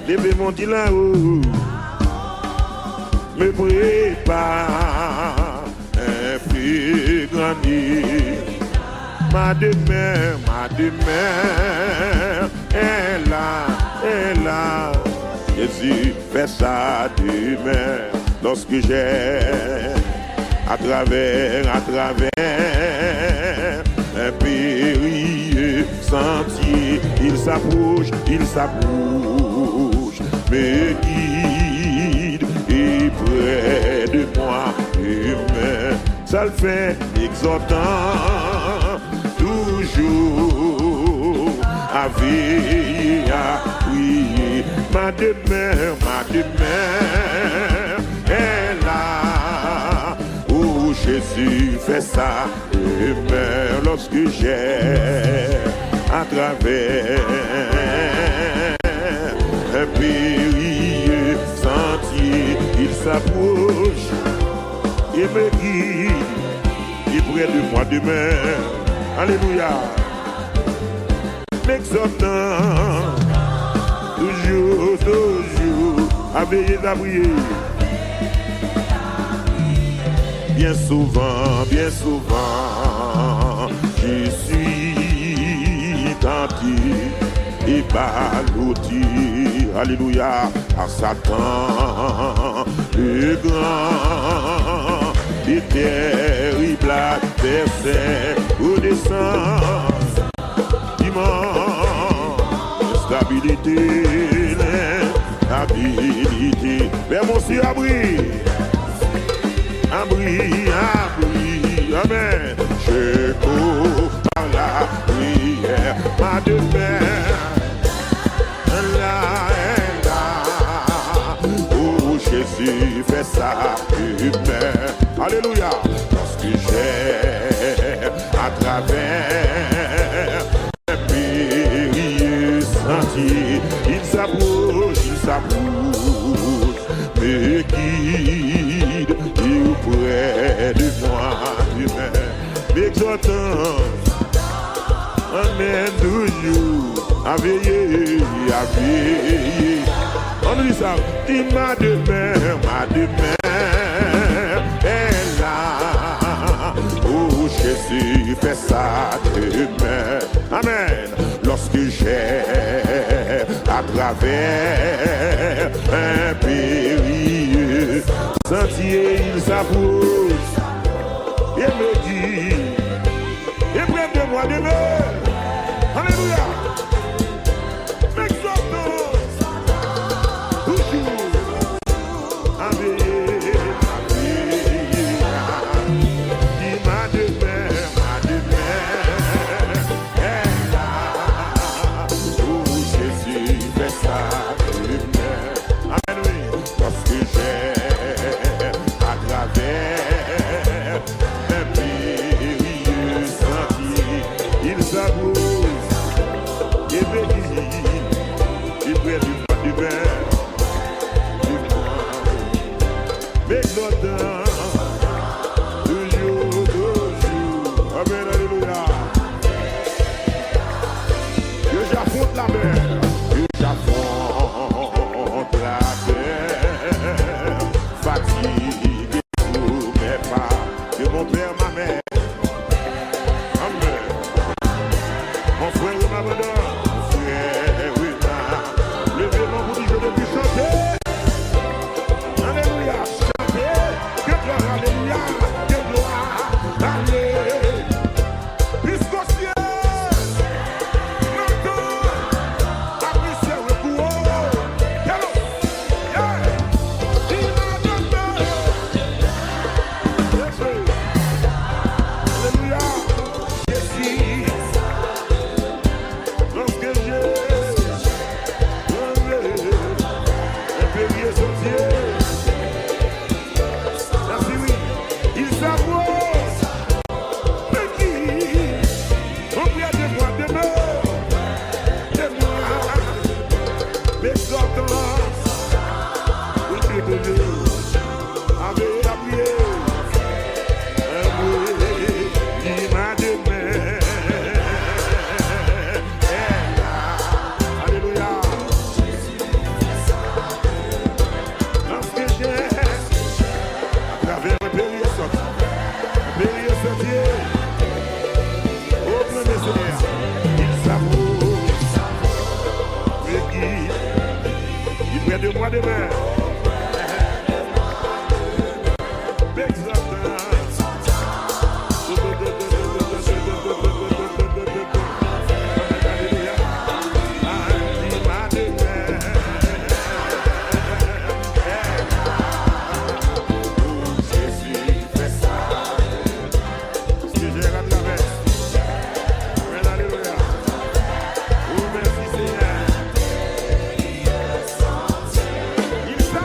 levez mon dit là-haut, me prépare un plus grand nid. Ma demeure est là, Jésus fait sa demeure, lorsque j'ai à travers un périlleux sentier, il s'approche, me guide et près de moi, humain, ça le fait exhortant, toujours à veiller, à prier, ma demeure est là. Jésus fait ça et meurt lorsque j'ai à travers un périlleux sentier, il s'approche et me guide, et près de moi demain, alléluia, m'exhortant toujours à veiller à prier. Bien souvent, je suis tenté et balotis, alléluia, à Satan, le grand, et terrible adversaire, redescend, dimanche, stabilité, stabilité, mais mon Dieu abri, amen, je cours par la prière, ma demeure, là est là, oh Jésus fait sa lumière, alléluia, parce que j'ai à travers un périlleux sentier, il s'approche, me guide, il près de moi, m'exhortant, amen, toujours, à veiller, on nous dit ça, il ma demeure est là, oh Jésus fait sa demeure, amen, lorsque j'ai à travers un périlleux sentier, il s'approche et me dit, et près de moi demeure, alléluia, m'exhortant, toujours, à veiller, il ma demeure est là, oh Jésus fait sa lumière, amen, oui, parce que j'ai à travers un périlleux sentier, il s'approche et me dit, il près du point du verre, m'exhortant, toujours, amen, alléluia, que j'affronte la mer, que j'affronte la terre, fatigué pour mes pas, que mon père, ma mère, amen, mon frère ou ma madame, mon frère ou ma, levez-moi pour dire que je peux chanter, alléluia, chanter, que gloire, alléluia, que gloire, alléluia, puisqu'au ciel, maintenant, appréciez le courant, hello, yeah, il m'a donné, alléluia, Jésus, lorsque j'ai un périlleux sentier, merci, oui, il s'approche, me dit, auprès de moi demeure, m'exhortant, oui, avec la prière, il m'a demeure est là, alléluia, lorsque j'ai à travers un périlleux sentier, au premier Seigneur, il s'approche, me guide, il près de moi demeure, m'exhortant, alléluia, il m'a demeure est là, oh Jésus fait ça, ce que j'ai à travers, amen, alléluia, oh merci Seigneur, il s'approche,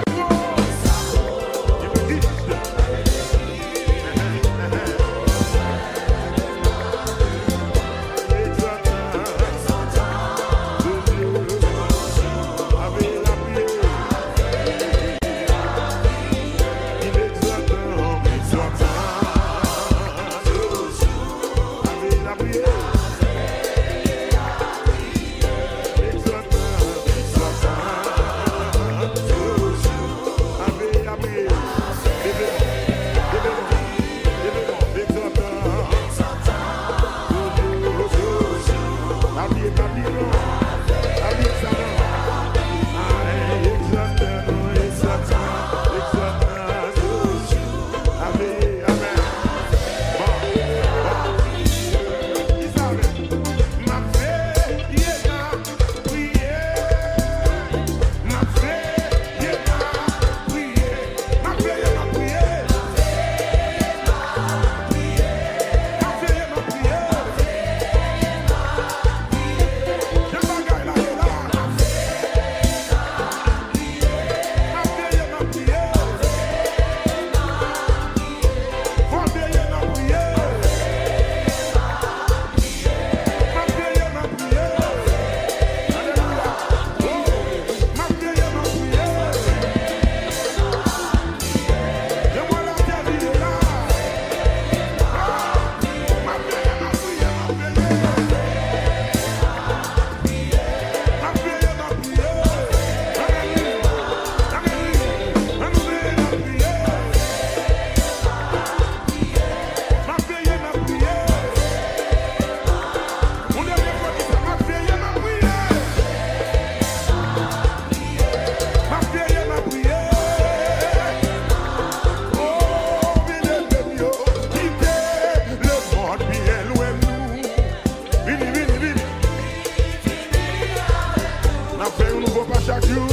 un nouveau pas chaque jour.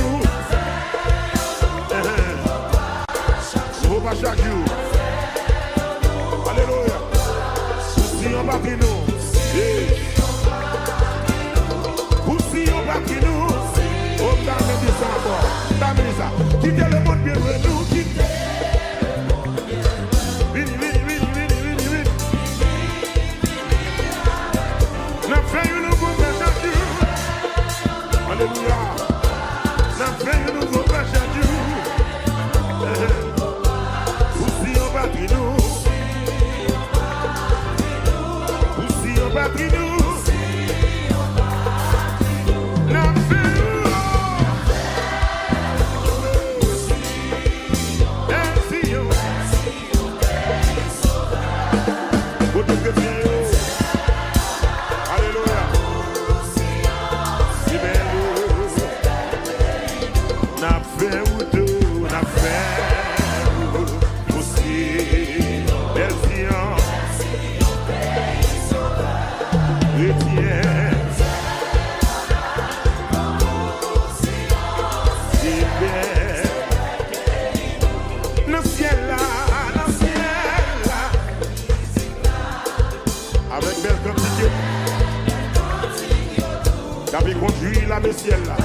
Nouveau pas chaque jour. Alléluia. Poussi en bas qui nous. Poussi en bas qui nous. Oh, t'as mis ça encore. T'as mis ça. Quittez le monde bien loin nous. Quittez. Vini. N'a fait un nouveau pas chaque jour. Alléluia. N'a fait un nouveau pas chaque jour. Poussi en bas qui nous. Poussi en bas qui nous. La Messiel là.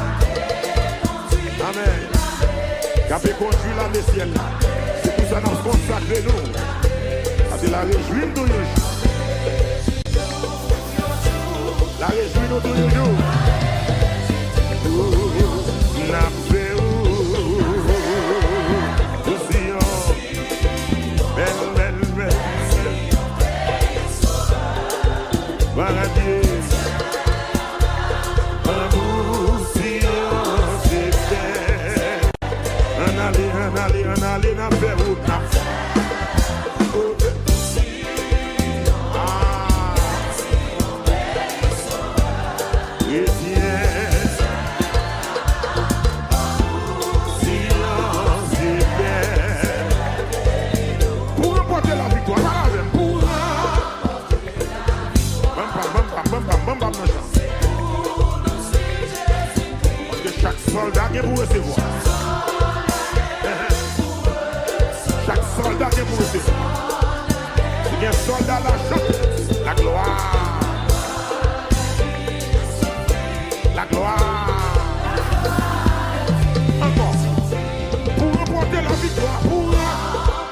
Amen. Qui conduit la Messiel là. C'est pour ça que nous consacrons nous. C'est la réjouir tous les jours. La réjouir tous les jours. La paix aussi. Belle. Paradis. Allez, n'a fait route, n'a fait. Pour remporter la victoire, pour parce que chaque soldat est pour recevoir. Chaque soldat est pour recevoir. C'est un soldat la chante, la gloire. La gloire. Encore. Pour remporter la victoire, pour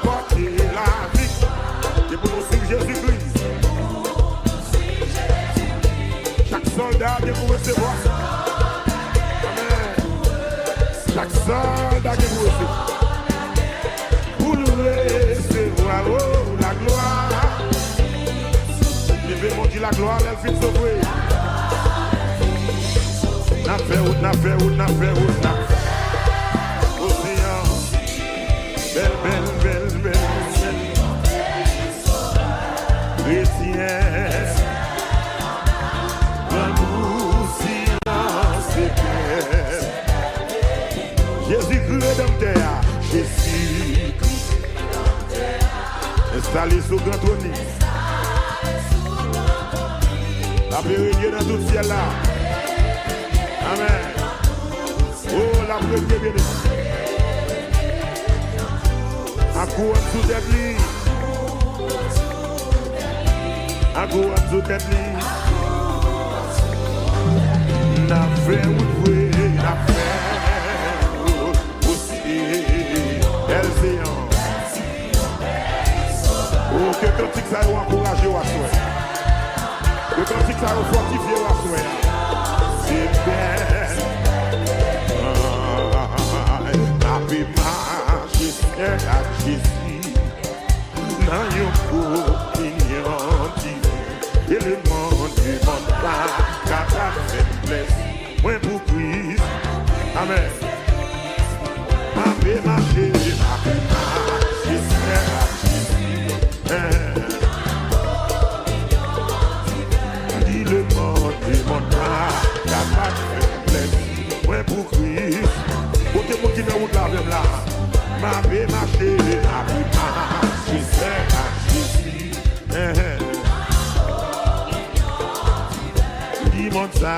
remporter la victoire. C'est pour nous suivre Jésus-Christ. Chaque soldat est pour recevoir. Amen. Chaque soldat est pour recevoir. Pour nous recevoir, oh, la gloire. Je vais monter la gloire, elle fait sauver. N'a fait route. Océan. Belle. Chrétien. L'amour, silence et paix. Jésus-Christ rédempteur. Jésus-Christ installé sous grand trône. La paix règne dans tout ciel là. Amen. Oh, la paix bien bénie. À quoi sous tête li. À quoi sous tête li. La paix ou la paix aussi. Elle séant. Oh, que cantique ça a encouragé à soi. Que cantique ça a fortifié à soi. C'est bien. Happy marche, à Jésus. Dans yon opinion, et le monde pas. Car ta faiblesse, moins pour Christ. Amen. Happy marche, dit le monde pas. Car ta faiblesse, moins pour Christ. Côté mon qui n'a pas de la là. Ma bé marché, je sais à Jésus. Dis-moi ça.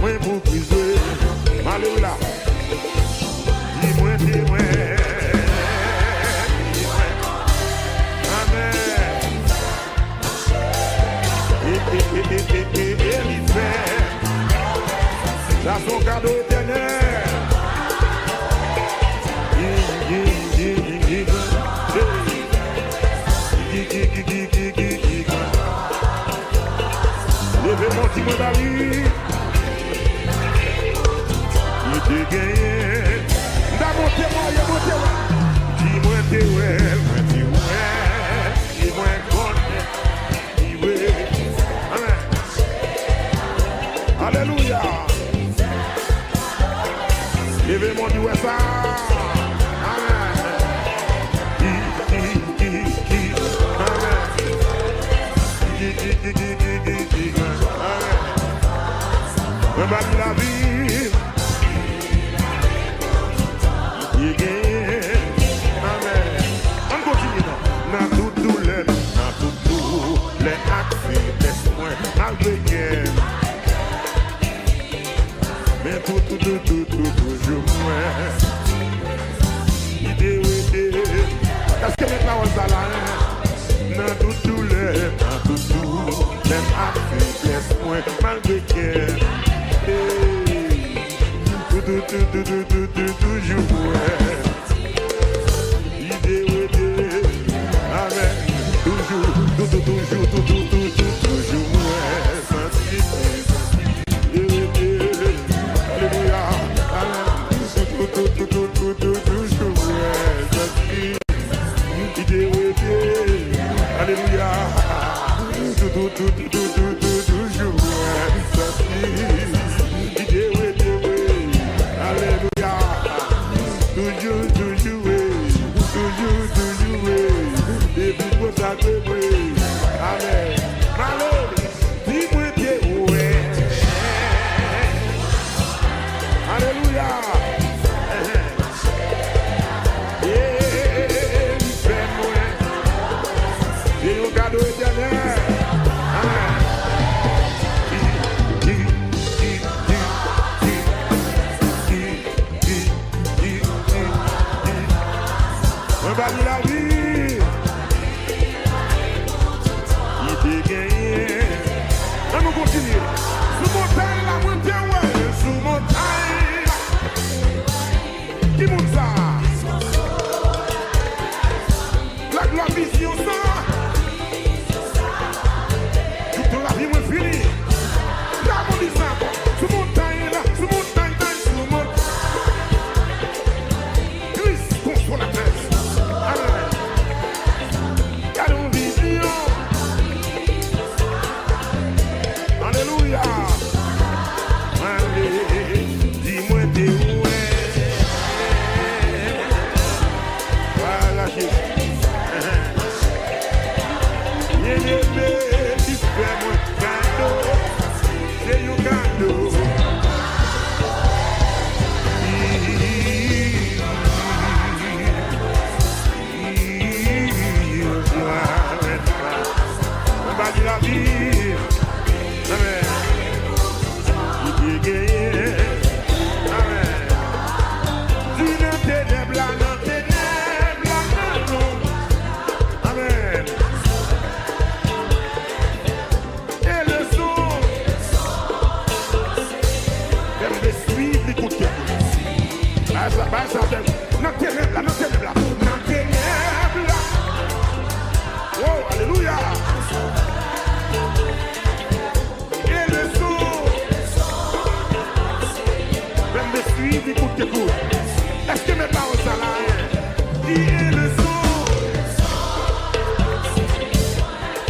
moi pour briser. Alléluia. Dis-moi, dis-moi. Amen. Et ça son cadeau éternel. Levez mon petit moi David. Il te gagne. N'a monté moi, il a monté moi. Dis-moi t'es ouais, dis-moi conne, dis-moi. Amen. Alléluia. Levez mon Dieu ça. Amen. Amen. La vie. Amen. On continue. Dans toute douleur, dans toute les actes, laisse-moi malgré guerre. Mais tout, toujours moins. Idée, est-ce que maintenant on s'en a? Dans toute douleur, dans tout, les actes, laisse-moi malgré guerre. Toujours moins. Idée, amen. Toujours moins. Alléluia. Amen. Toujours moins. Idée, alléluia. Toujours moins. Alléluia. Toujours, et puis pour ça que amen. Malo, dis-moi t'es ouais. Alléluia. Et fais-moi. Et au cadeau éternel. Amen. On va dire la vie. Il te gagne. On va continuer. Sous montagne, la montagne, ouais. Sous montagne. Qui monte ça? La gloire vision ça. Toute la vie, moi, fini. La mon dit ça. Sous montagne, là. Sous montagne, sous montagne. Christ, consolateur. Alléluia. Dis-moi t'es où voilà qui tu fais moi cadeau. C'est un cadeau. On va dire la vie. Amen. Amen. Tu ne ténèbres, non ténèbres, non. Amen. Et le son. Même de suivre les coups de cœur. Non ténèbres, non ténèbres, non ténèbres. Oh, alléluia. Écoute. Est-ce que mes paroles sont là? Qui est le son?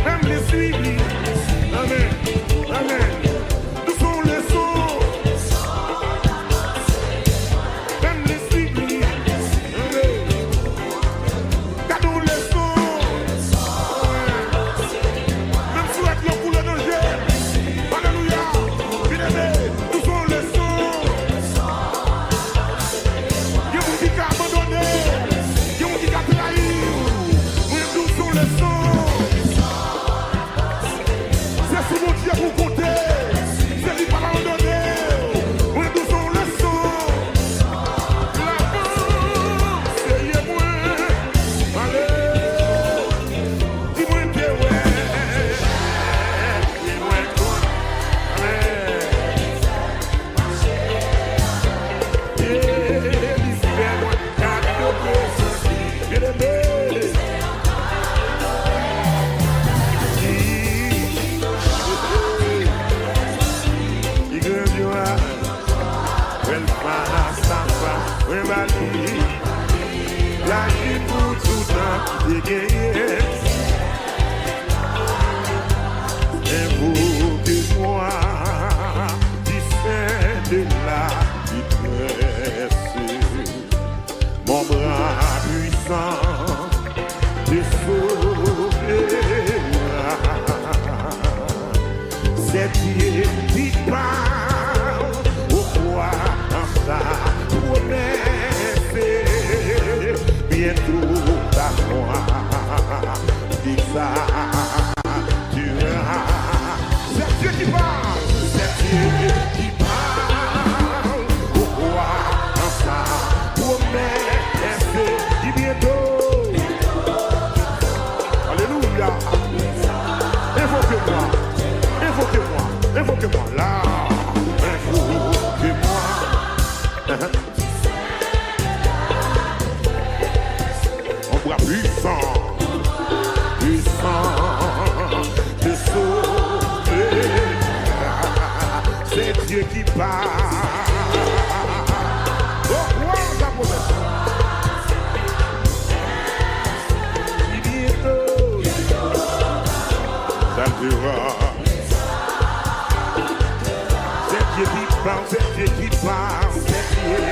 Même les suivis. Amen. Amen. Nous sommes le son. Même les suivis. Oui, Mali, la vie pour tout temps qui t'est gagné. Invoquez-moi, du sein de la détresse, mon bras puissant te sauvera. C'est Dieu qui parle au roi en sa promesse. Bientôt ta foi t'exaltera. C'est Dieu qui parle, c'est Dieu qui parle au roi en sa promesse. Dis bientôt. Alléluia. Invoquez-moi, invoquez-moi, invoquez-moi là. Invoquez-moi. On voit puissant, puissant de sauver. C'est Dieu qui parle. Oh, wow, la promesse. Il bientôt, ça durera. C'est Dieu qui parle, c'est Dieu qui parle, c'est Dieu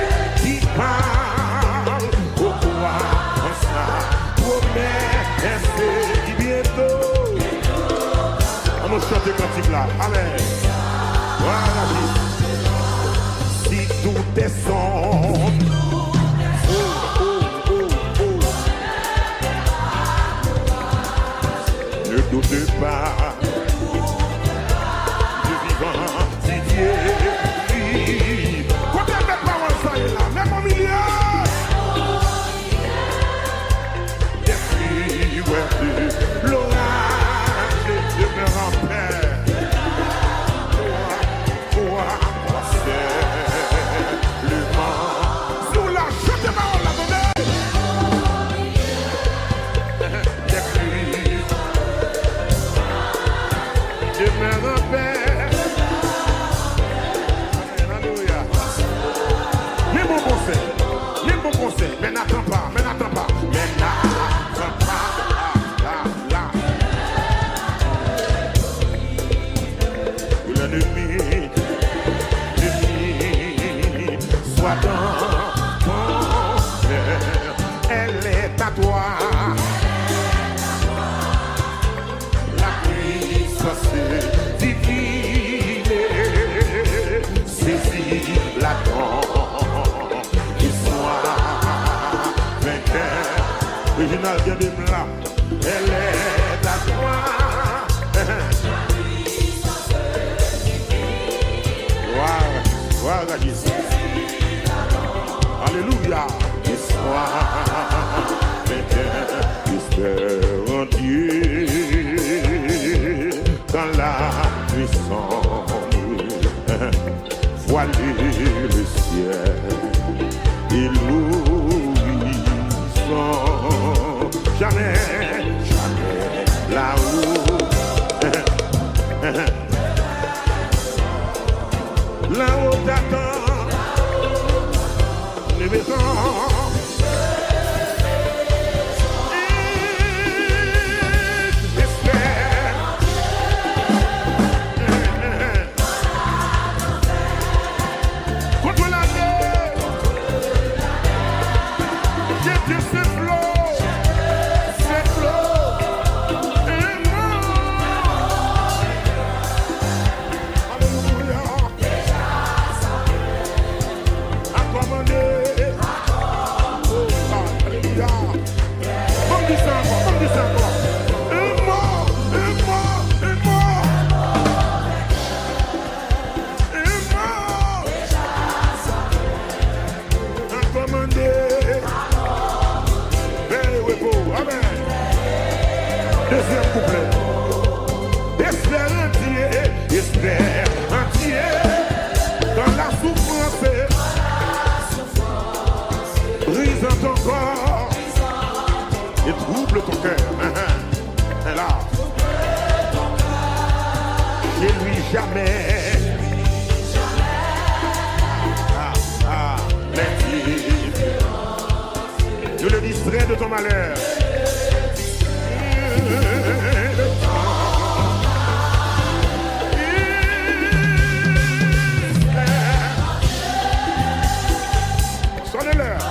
qui parle. Au roi en sa promesse. Il bientôt. On va chanter cantique là. Amen. Voilà. Si tout est sombre, ne doutez pas du vivant, si Dieu vit. Combien de paroles ça est là, même au milieu? Des filles, ouais, l'orage demeure en paix. Sous la chute de parole, la donnée. Des pluies demeure en paix. Alléluia. Les bons conseils, mais n'attends pas, mais n'attends pas, mais n'attends pas. Là. L'ennemi soit dans ton cœur, elle est à toi. La puissance divine saisit la dent et soit vainqueur. Original bien de là, elle est à toi. Voilà Jésus. Alléluia. Et sois vainqueur, espère en Dieu dans la puissance. Voilez le ciel et l'horizon. Jamais là-haut. Là-haut t'attends, les maisons. J'espère. Contre la mer, j'ai dit c'est flot, c'est flot. Alléluia. Alléluia. On dit ça encore. Un mot. Commandé. Amen. Deuxième couplet. Espère entier dans la souffrance. Brise ton corps et trouble ton cœur. Là. Chez lui jamais. Les malheur. Sonnez-leur.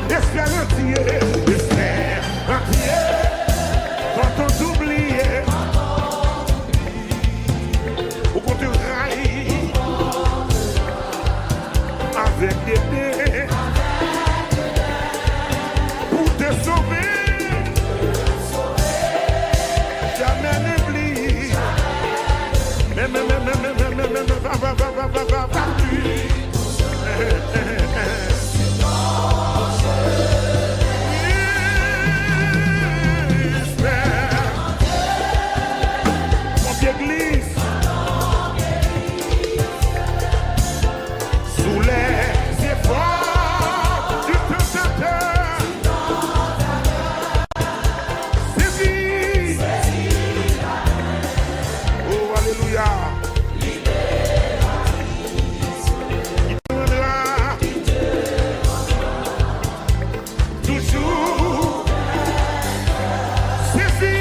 Espère entier, quand on t'oublie, ou qu'on te raille, avec des dés, pour te sauver, jamais n'oublie, Église sous les efforts du tentateur, saisis, oh alléluia, il te rendra toujours, saisis.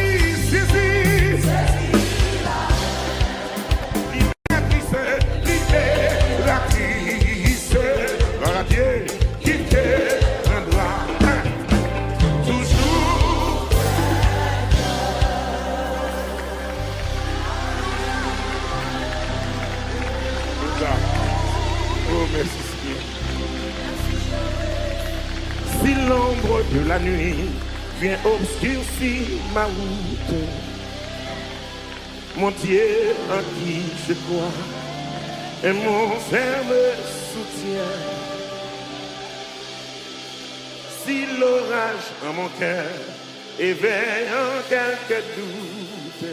Oh, merci Seigneur. Si l'ombre de la nuit vient obscurcir ma route, mon Dieu en qui je crois et mon ferme soutien. Si l'orage en mon cœur éveille en quelque doute,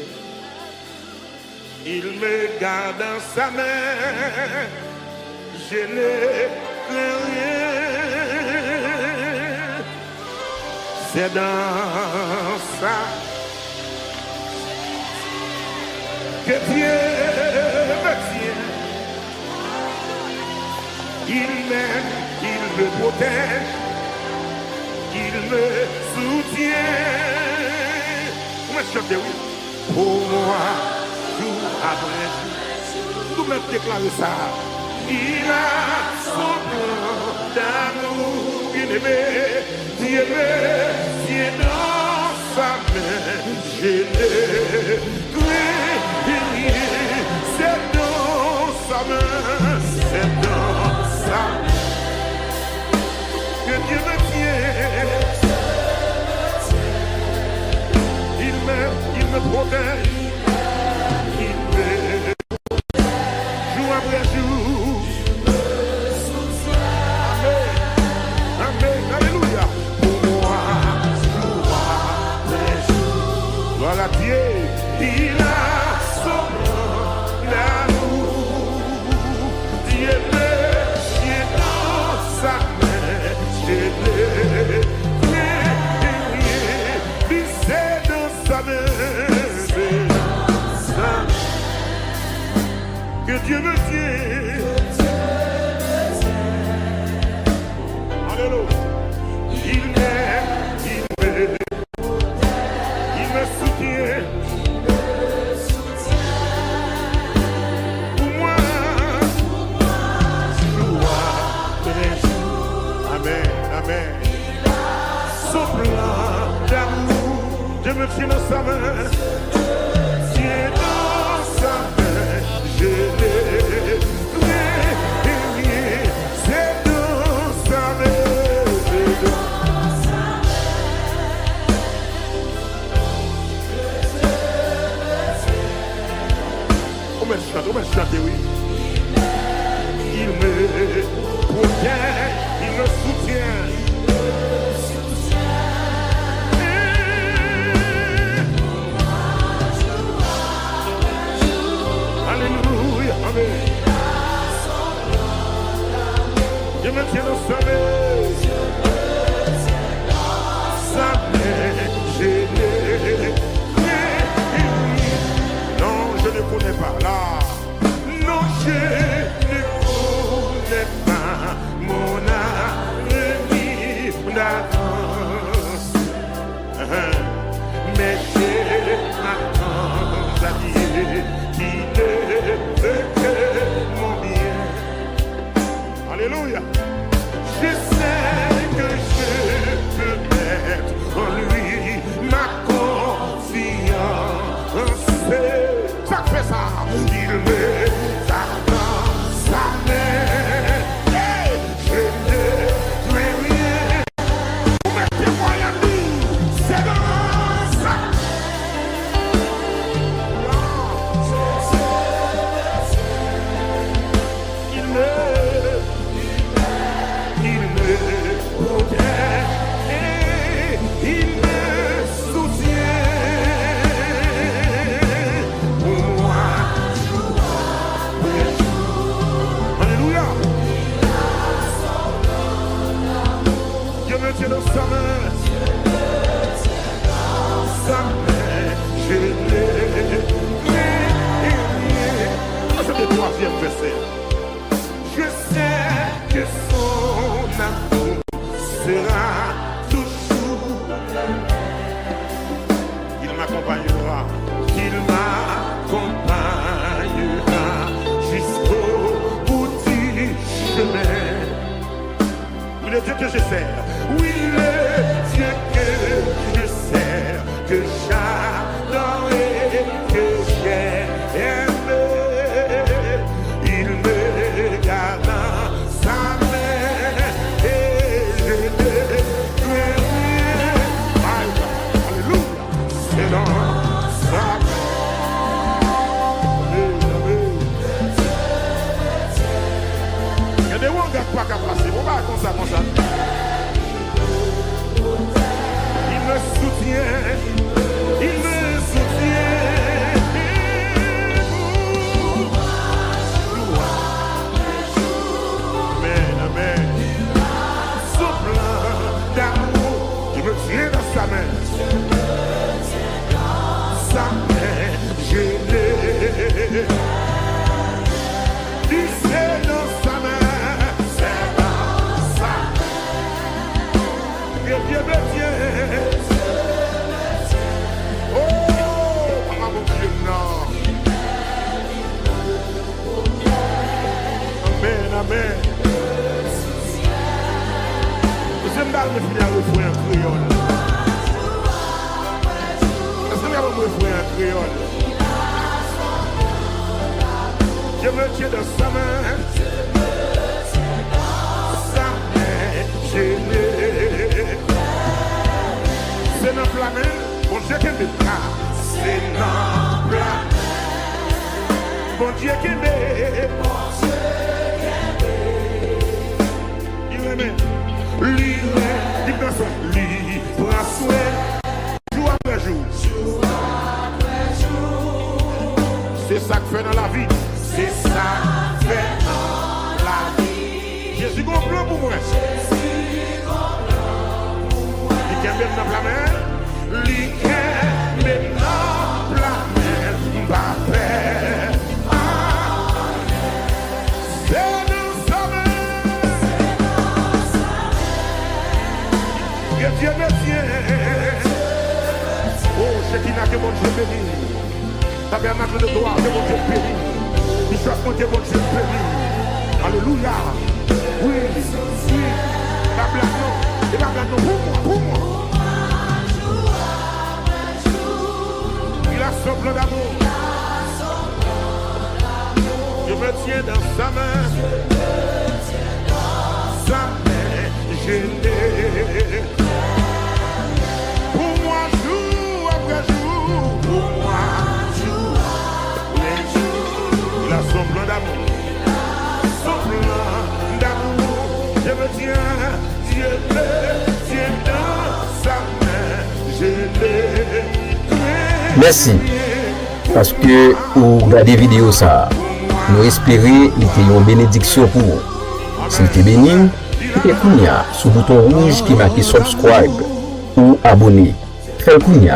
il me garde dans sa main, je ne crains rien. C'est dans ça que Dieu me tient. Il m'aime, il me protège, il me soutient. Comment chanter, oui? Pour moi, jour après jour, nous même déclarer ça. Il a son plan d'amour, bien-aimé, Dieu dans sa main, je ne crains rien, c'est dans sa main, c'est dans sa main, que Dieu me tient, il me protège, il me jour après jour. Voilà Dieu, il a son amour. Dieu dans sa main, je ne crains rien. C'est dans sa main, c'est dans sa main que Dieu me tient. Alléluia. Il m'aime, il me soutient. Pour moi, jour après jour. Amen, amen. Son plan d'amour, je me tiens dans sa main. Tiens dans sa main, je ne crains rien. C'est dans sa main, c'est dans sa main. On va chanter, oui. Il me protège, il me soutient. me tiens dans sa main. Sa main, je l'ai. C'est le troisième verset. Je sais que son amour sera toujours. Il m'accompagnera, il m'accompagnera jusqu'au bout du chemin. Oui, le Dieu que je sers, oui, le Dieu que je sers, que j'adore et que j'aime. Il me garde dans sa main et je le crains. Alléluia, c'est dans sa main. Il y a des gens qui n'ont pas qu'à passer. On va comme ça. Il me soutient. Il me soutient. Je me tiens dans sa main. Sa main, je l'ai. Il c'est dans sa main. C'est dans sa main. Que Dieu me tient. Oh, mon Dieu, non. Amen. J'aime bien me finir le refrain en créole. Est-ce que vous avez un refrain en créole? Je me tiens dans sa main. Sa main, je l'ai. C'est dans la main. Bon Dieu qui me prend. C'est dans la main. Bon Dieu qui me prend. Lui prend soin jour après jour. C'est ça que fait dans la vie. C'est ça que fait dans la vie. Jésus comprend pour moi. Il vient même dans la main. Il vient même dans la main. Pas peur. Dieu me tient. Oh, c'est qui n'a que mon Dieu béni. Tabernacle de gloire, que mon Dieu béni. Bishop, que mon Dieu béni. Alléluia. Oui. La blague non. Pour moi. Il a son plan d'amour. Je me tiens dans sa main. Sa main, je l'ai. Son plan d'amour, je me tiens, Dieu me tient dans sa main, je l'ai. Merci, parce que vous regardez vidéo ça, nous espérons qu'il y a une bénédiction pour vous. S'il te béni, cliquez sur le bouton rouge qui marque subscribe ou abonner. Faites cliquez.